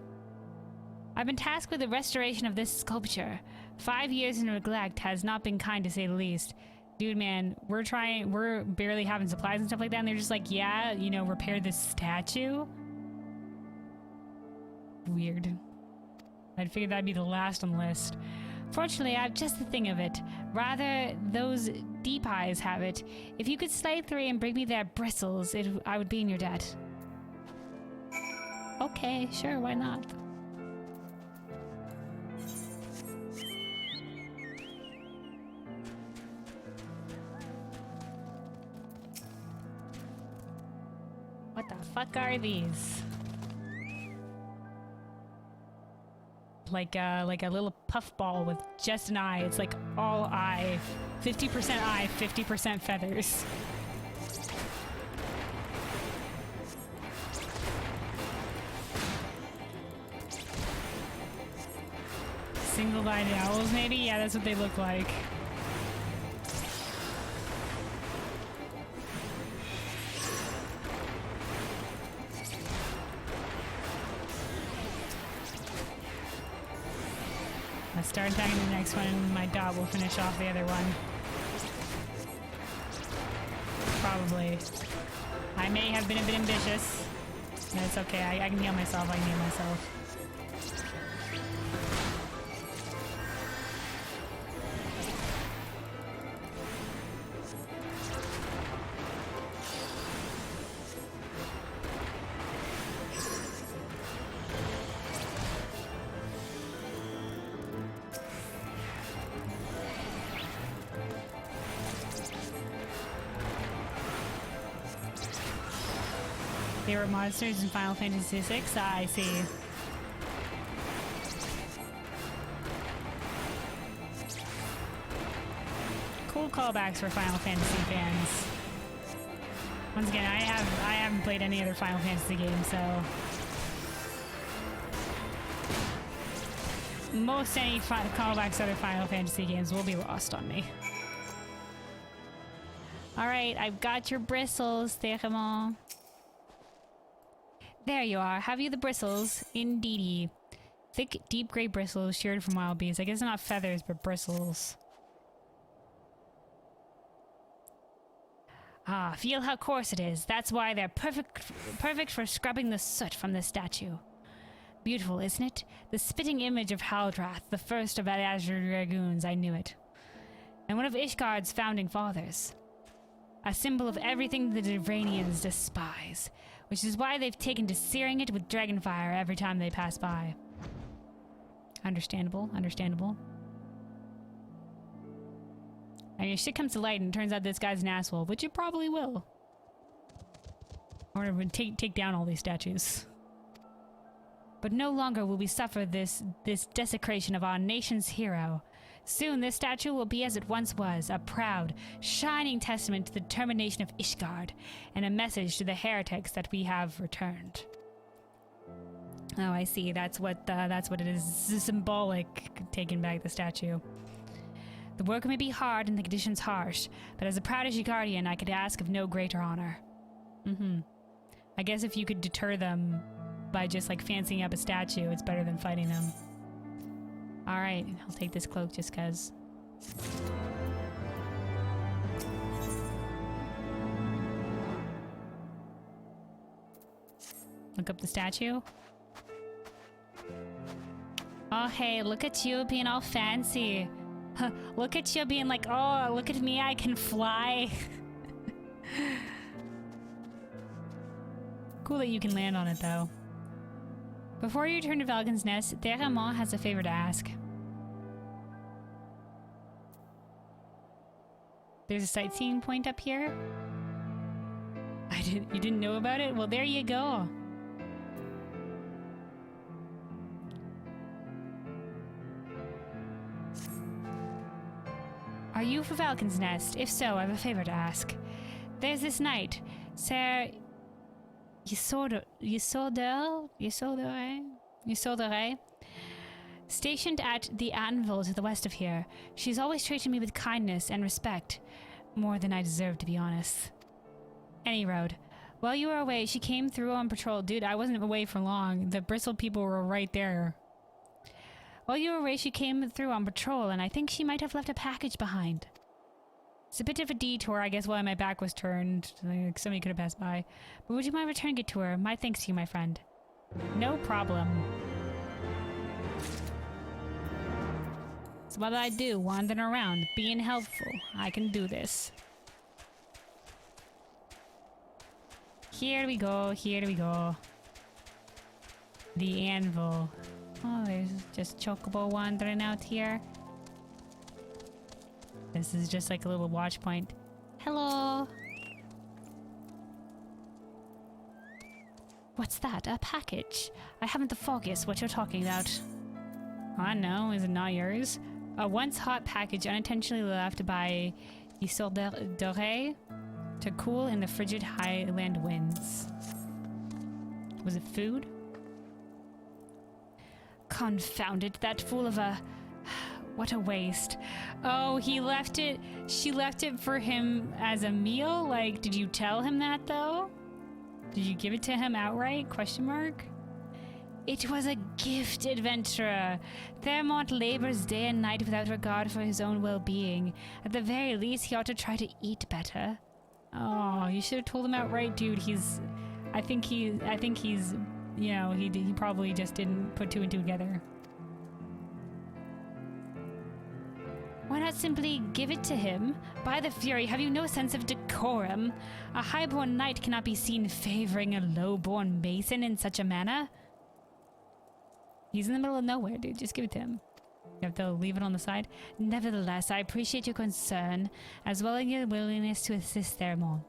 I've been tasked with the restoration of this sculpture. 5 years in neglect has not been kind, to say the least. Dude, man, we're barely having supplies and stuff like that, and they're just like, yeah, you know, repair this statue? Weird. I'd figured that'd be the last on the list. Fortunately, I have just the thing of it. Rather, those deep eyes have it. If you could slay 3 and bring me their bristles, I would be in your debt. Okay, sure, why not? What the fuck are these? Like a little puffball with just an eye. It's like all eye. 50% eye, 50% feathers. Single-eyed owls, maybe? Yeah, that's what they look like. I start attacking the next one, and my dot will finish off the other one. Probably. I may have been a bit ambitious. That's okay. I can heal myself. I can heal myself. Favorite monsters in Final Fantasy VI? I see. Cool callbacks for Final Fantasy fans. Once again, I haven't played any other Final Fantasy game, so most any callbacks to other Final Fantasy games will be lost on me. Alright, I've got your bristles, Théramon. There you are. Have you the bristles? Indeedy. Thick, deep gray bristles sheared from wild beasts. I guess not feathers, but bristles. Ah, feel how coarse it is. That's why they're perfect for scrubbing the soot from this statue. Beautiful, isn't it? The spitting image of Haldrath, the first of Azure Dragoons. I knew it. And one of Ishgard's founding fathers. A symbol of everything the Devranians despise, which is why they've taken to searing it with dragonfire every time they pass by. Understandable, understandable. I mean, if shit comes to light and it turns out this guy's an asshole, which it probably will. Or take down all these statues. But no longer will we suffer this desecration of our nation's hero. Soon this statue will be as it once was, a proud, shining testament to the determination of Ishgard, and a message to the heretics that we have returned. Oh, I see. That's what it is. Symbolic, taking back the statue. The work may be hard and the conditions harsh, but as a proud Ishgardian, I could ask of no greater honor. I guess if you could deter them by just like fancying up a statue, it's better than fighting them. Alright, I'll take this cloak just cuz. Look up the statue. Oh hey, look at you being all fancy. Look at you being like, oh, look at me, I can fly. Cool that you can land on it though. Before you return to Falcons Nest, Théramon has a favor to ask. There's a sightseeing point up here? You didn't know about it? Well, there you go. Are you for Falcon's Nest? If so, I have a favor to ask. There's this knight, Sir Ysoldere, stationed at the Anvil to the west of here. She's always treated me with kindness and respect, more than I deserve, to be honest. Any road. While you were away, she came through on patrol. Dude, I wasn't away for long. The Bristle people were right there. While you were away, she came through on patrol, and I think she might have left a package behind. It's a bit of a detour, I guess, while my back was turned. Like, somebody could have passed by. But would you mind returning it to her? My thanks to you, my friend. No problem. It's what I do, wandering around, being helpful. I can do this. Here we go, here we go. The Anvil. Oh, there's just Chocobo wandering out here. This is just like a little watch point. Hello! What's that? A package? I haven't the foggiest what you're talking about. Oh no, is it not yours? A once hot package unintentionally left by Ysoldere to cool in the frigid highland winds. Was it food? Confound it, that fool of a... What a waste. Oh, he left it... She left it for him as a meal? Like, did you tell him that, though? Did you give it to him outright? Question mark? It was a gift, adventurer. Théramon labors day and night without regard for his own well-being. At the very least, he ought to try to eat better. Oh, you should have told him outright, dude. I think he's... You know, he probably just didn't put two and two together. Why not simply give it to him? By the Fury, have you no sense of decorum? A highborn knight cannot be seen favoring a lowborn mason in such a manner. He's in the middle of nowhere, dude. Just give it to him. You have to leave it on the side. Nevertheless, I appreciate your concern, as well as your willingness to assist Théramon.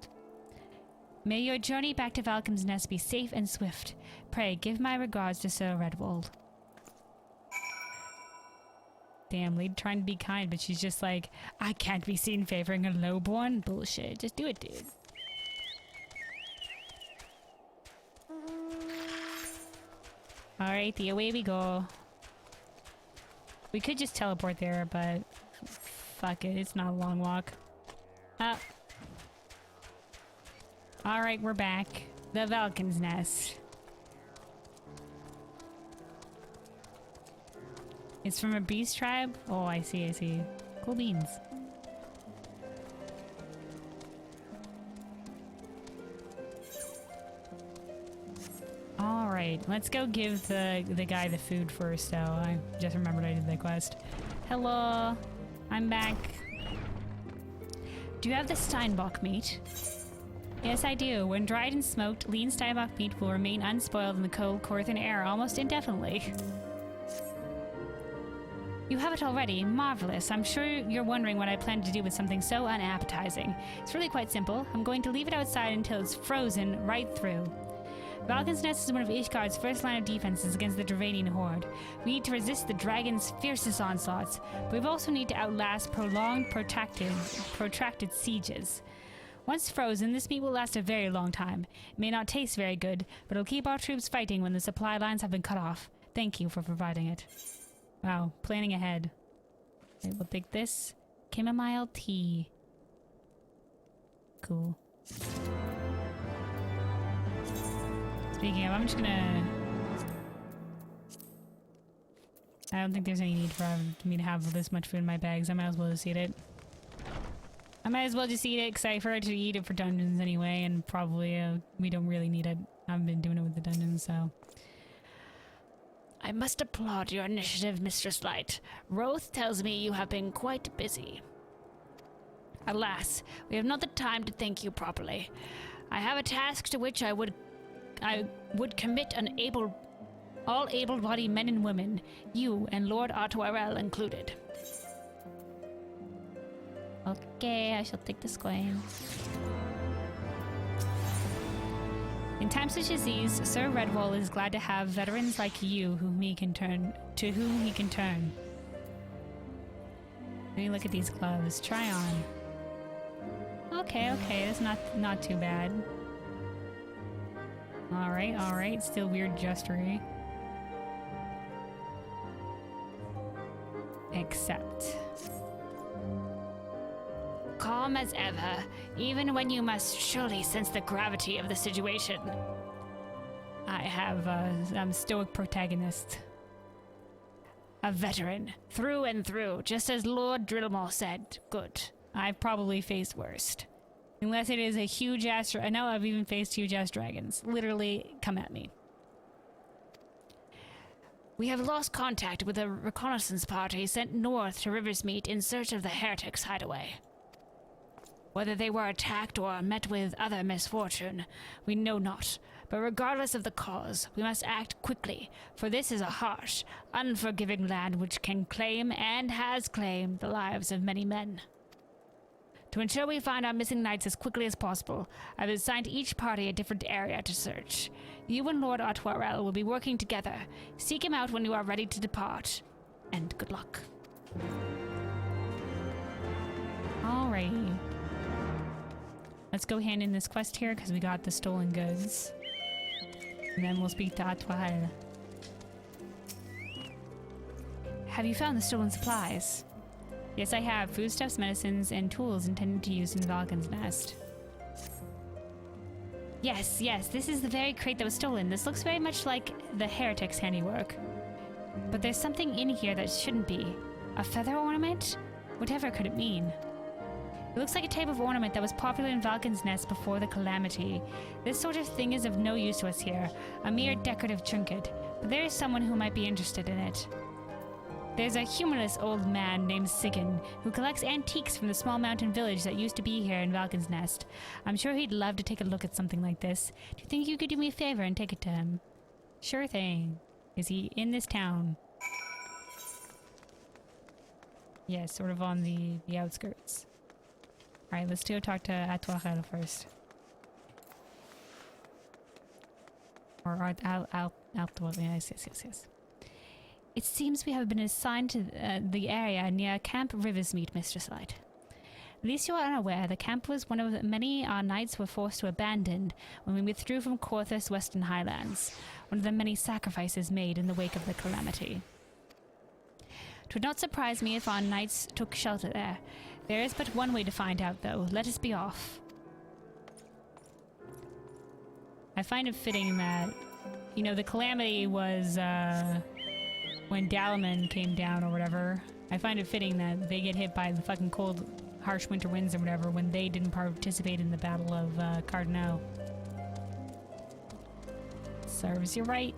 May your journey back to Falcon's Nest be safe and swift. Pray, give my regards to Sir Redwald. Damn, Lady trying to be kind, but she's just like, I can't be seen favoring a lowborn. Bullshit. Just do it, dude. Alrighty, away we go. We could just teleport there, but fuck it, it's not a long walk. Up. Alright, we're back. The Falcons Nest. It's from a beast tribe? Oh, I see, I see. Cool beans. Alright, let's go give the guy the food first, though. I just remembered I did that quest. Hello, I'm back. Do you have the Steinbock meat? Yes, I do. When dried and smoked, lean Steinbock meat will remain unspoiled in the cold Coerthan air almost indefinitely. You have it already. Marvelous. I'm sure you're wondering what I plan to do with something so unappetizing. It's really quite simple. I'm going to leave it outside until it's frozen right through. Falcons Nest is one of Ishgard's first line of defenses against the Dravanian horde. We need to resist the dragon's fiercest onslaughts, but we also need to outlast prolonged, protracted sieges. Once frozen, this meat will last a very long time. It may not taste very good, but it'll keep our troops fighting when the supply lines have been cut off. Thank you for providing it. Wow, planning ahead. Okay, we'll take this. Chamomile tea. Cool. Speaking of, I'm just gonna... I don't think there's any need for me to have this much food in my bags. I might as well just eat it. I might as well just eat it, because I prefer to eat it for dungeons anyway, and probably we don't really need it. I haven't been doing it with the dungeons, so... I must applaud your initiative, Mistress Light. Roth tells me you have been quite busy. Alas, we have not the time to thank you properly. I have a task to which I would commit all able-bodied men and women, you and Lord Artoirel included. Okay, I shall take this coin. In times such as these, Sir Redwall is glad to have veterans like you to whom he can turn. Let me look at these gloves. Try on. Okay, that's not too bad. Alright, still weird gestury. Except... Calm as ever, even when you must surely sense the gravity of the situation. I'm stoic protagonist. A veteran, through and through, just as Lord Drillmore said. Good. I've probably faced worst. Unless it is a huge-ass... I know I've even faced huge-ass dragons. Literally, come at me. We have lost contact with a reconnaissance party sent north to Riversmeet in search of the heretics' hideaway. Whether they were attacked or met with other misfortune, we know not. But regardless of the cause, we must act quickly, for this is a harsh, unforgiving land which can claim and has claimed the lives of many men. To ensure we find our missing knights as quickly as possible, I've assigned each party a different area to search. You and Lord Artoirel will be working together. Seek him out when you are ready to depart. And good luck. Alrighty. Let's go hand in this quest here, because we got the stolen goods. And then we'll speak to Artoirel. Have you found the stolen supplies? Yes, I have. Foodstuffs, medicines, and tools intended to use in the Falcons Nest. Yes, this is the very crate that was stolen. This looks very much like the heretic's handiwork. But there's something in here that shouldn't be. A feather ornament? Whatever could it mean? It looks like a type of ornament that was popular in Falcons Nest before the calamity. This sort of thing is of no use to us here, a mere decorative trinket, but there is someone who might be interested in it. There's a humorless old man named Sigyn, who collects antiques from the small mountain village that used to be here in Falcons Nest. I'm sure he'd love to take a look at something like this. Do you think you could do me a favor and take it to him? Sure thing. Is he in this town? Yeah, sort of on the outskirts. Alright, let's go talk to Artoirel first. Or Artoirel, yes. It seems we have been assigned to the area near Camp Riversmeet, Mistress Light. At least you are unaware, the camp was one of many our knights were forced to abandon when we withdrew from Coerthas Western Highlands, one of the many sacrifices made in the wake of the calamity. 'Twould not surprise me if our knights took shelter there. There is but one way to find out, though. Let us be off. I find it fitting that, you know, the calamity was, when Dalaman came down or whatever. I find it fitting that they get hit by the fucking cold, harsh winter winds or whatever when they didn't participate in the Battle of, Cardinal. Serves you right.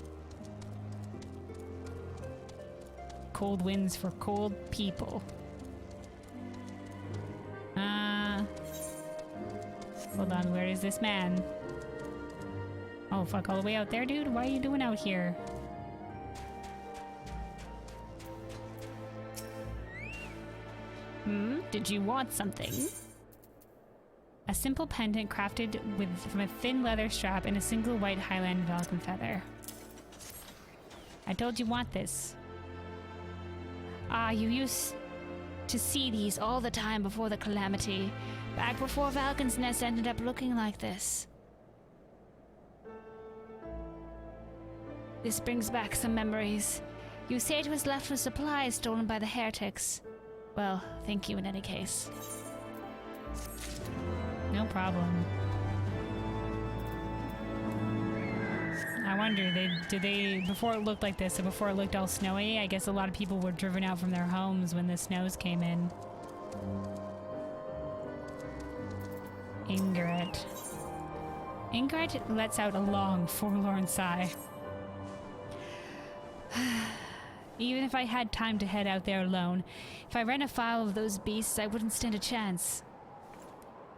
Cold winds for cold people. Hold on, where is this man? Oh fuck, all the way out there, dude? What are you doing out here? Did you want something? A simple pendant crafted from a thin leather strap and a single white Highland Falcon feather. I told you want this. Ah, you used to see these all the time before the calamity. Back before Falcons Nest ended up looking like this. This brings back some memories. You say it was left with supplies stolen by the heretics. Well, thank you in any case. No problem. I wonder, did they, before it looked like this, and before it looked all snowy, I guess a lot of people were driven out from their homes when the snows came in. Ingrid. Ingrid lets out a long, forlorn sigh. Even if I had time to head out there alone, if I ran afoul of those beasts, I wouldn't stand a chance.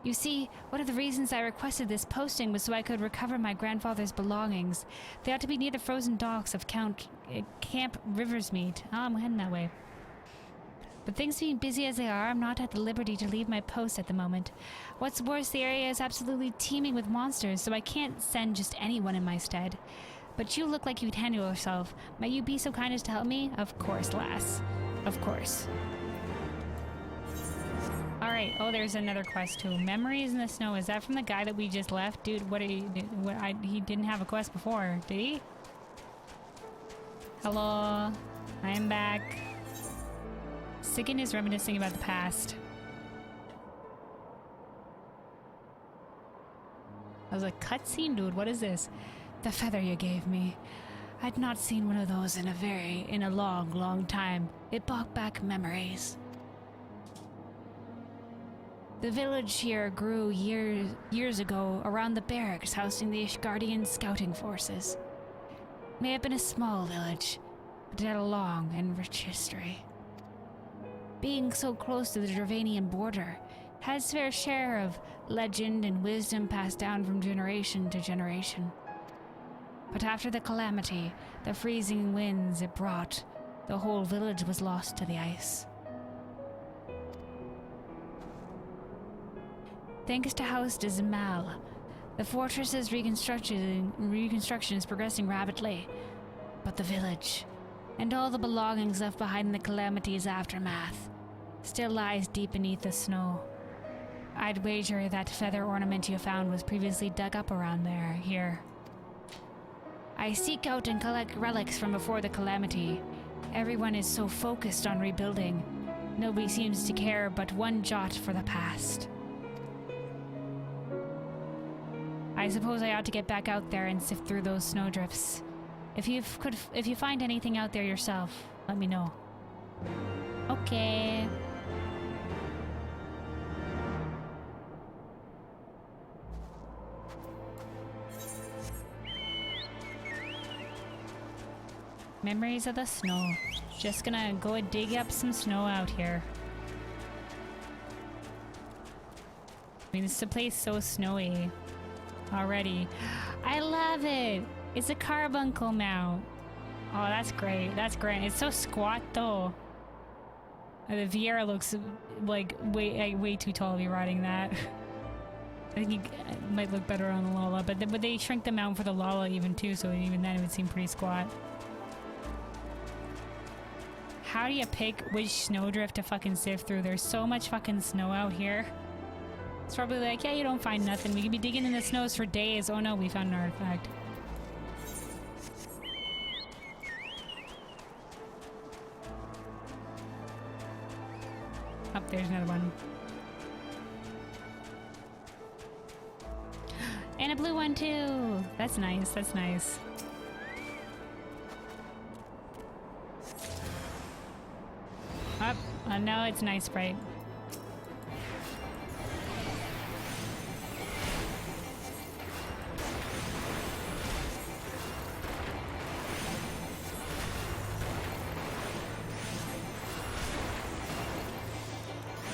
You see, one of the reasons I requested this posting was so I could recover my grandfather's belongings. They ought to be near the frozen docks of Camp Riversmeet. Oh, I'm heading that way. But things being busy as they are, I'm not at the liberty to leave my post at the moment. What's worse, the area is absolutely teeming with monsters, so I can't send just anyone in my stead. But you look like you'd handle yourself. Might you be so kind as to help me? Of course, lass. Of course. Alright, oh, there's another quest too. Memories in the Snow. Is that from the guy that we just left? Dude, what did he didn't have a quest before, did he? Hello, I am back. Sigyn is reminiscing about the past. I was like, cutscene, dude, what is this? The feather you gave me. I'd not seen one of those in a long, long time. It brought back memories. The village here grew years ago around the barracks housing the Ishgardian scouting forces. It may have been a small village, but it had a long and rich history. Being so close to the Dravanian border, it had its fair share of legend and wisdom passed down from generation to generation. But after the calamity, the freezing winds it brought, the whole village was lost to the ice. Thanks to House de Zimal, the fortress's reconstruction is progressing rapidly. But the village, and all the belongings left behind in the calamity's aftermath, still lies deep beneath the snow. I'd wager that feather ornament you found was previously dug up around here. I seek out and collect relics from before the calamity. Everyone is so focused on rebuilding. Nobody seems to care but one jot for the past. I suppose I ought to get back out there and sift through those snowdrifts. If you find anything out there yourself, let me know. Okay. Memories of the snow. Just gonna go dig up some snow out here. I mean, this place is so snowy already. I love it. It's a carbuncle mount. Oh, that's great. That's great. It's so squat though. The Viera looks like way too tall to be riding that. I think it might look better on the Lala, but they shrink the mount for the Lala even too, so even then it would seem pretty squat. How do you pick which snowdrift to fucking sift through? There's so much fucking snow out here. It's probably like, yeah, you don't find nothing. We could be digging in the snows for days. Oh no, we found an artifact. there's another one. And a blue one too. That's nice. That's nice. Up. No, it's nice, Sprite.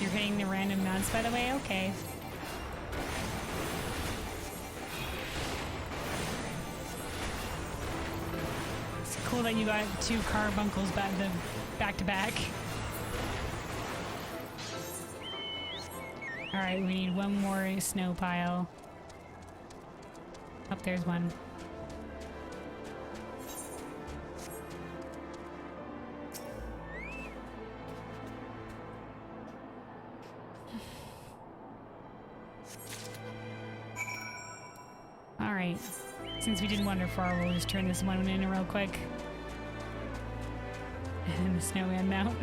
You're hitting the random mounts, by the way? Okay. It's cool that you got 2 carbuncles back to back. Alright, we need one more snow pile. Up there's one. Alright. Since we didn't wander far, we'll just turn this one in real quick. And the snowman mount.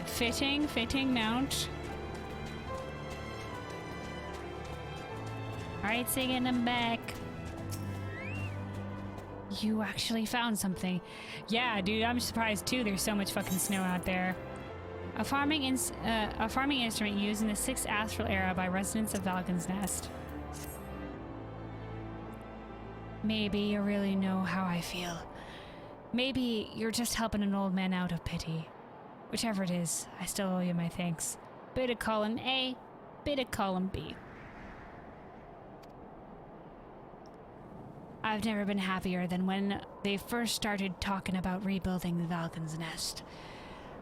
Fitting mount. Alright, singing them back. You actually found something. Yeah, dude, I'm surprised too. There's so much fucking snow out there. A farming instrument used in the 6th Astral Era by residents of Falcons Nest. Maybe you really know how I feel. Maybe you're just helping an old man out of pity. Whichever it is, I still owe you my thanks. Bit of column A, bit of column B. I've never been happier than when they first started talking about rebuilding the Falcons Nest.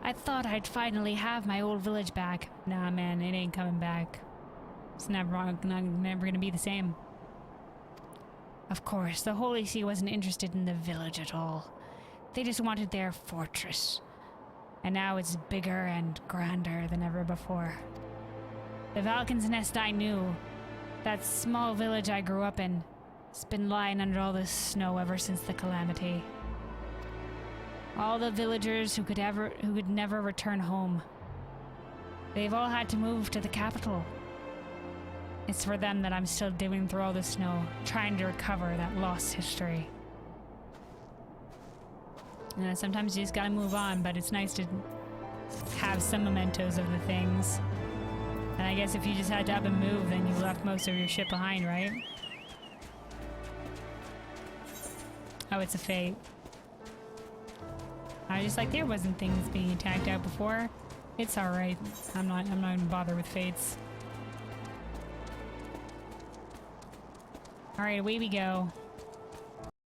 I thought I'd finally have my old village back. Nah, man, it ain't coming back. It's never gonna be the same. Of course, the Holy See wasn't interested in the village at all. They just wanted their fortress. And now it's bigger and grander than ever before. The Falcons Nest I knew, that small village I grew up in, has been lying under all this snow ever since the calamity. All the villagers who could never return home. They've all had to move to the capital. It's for them that I'm still digging through all the snow, trying to recover that lost history. Sometimes you just gotta move on, but it's nice to have some mementos of the things. And I guess if you just had to up and move, then you left most of your shit behind, right? Oh, it's a fate. I just like there wasn't things being attacked out before. It's alright. I'm not gonna bother with fates. Alright, away we go.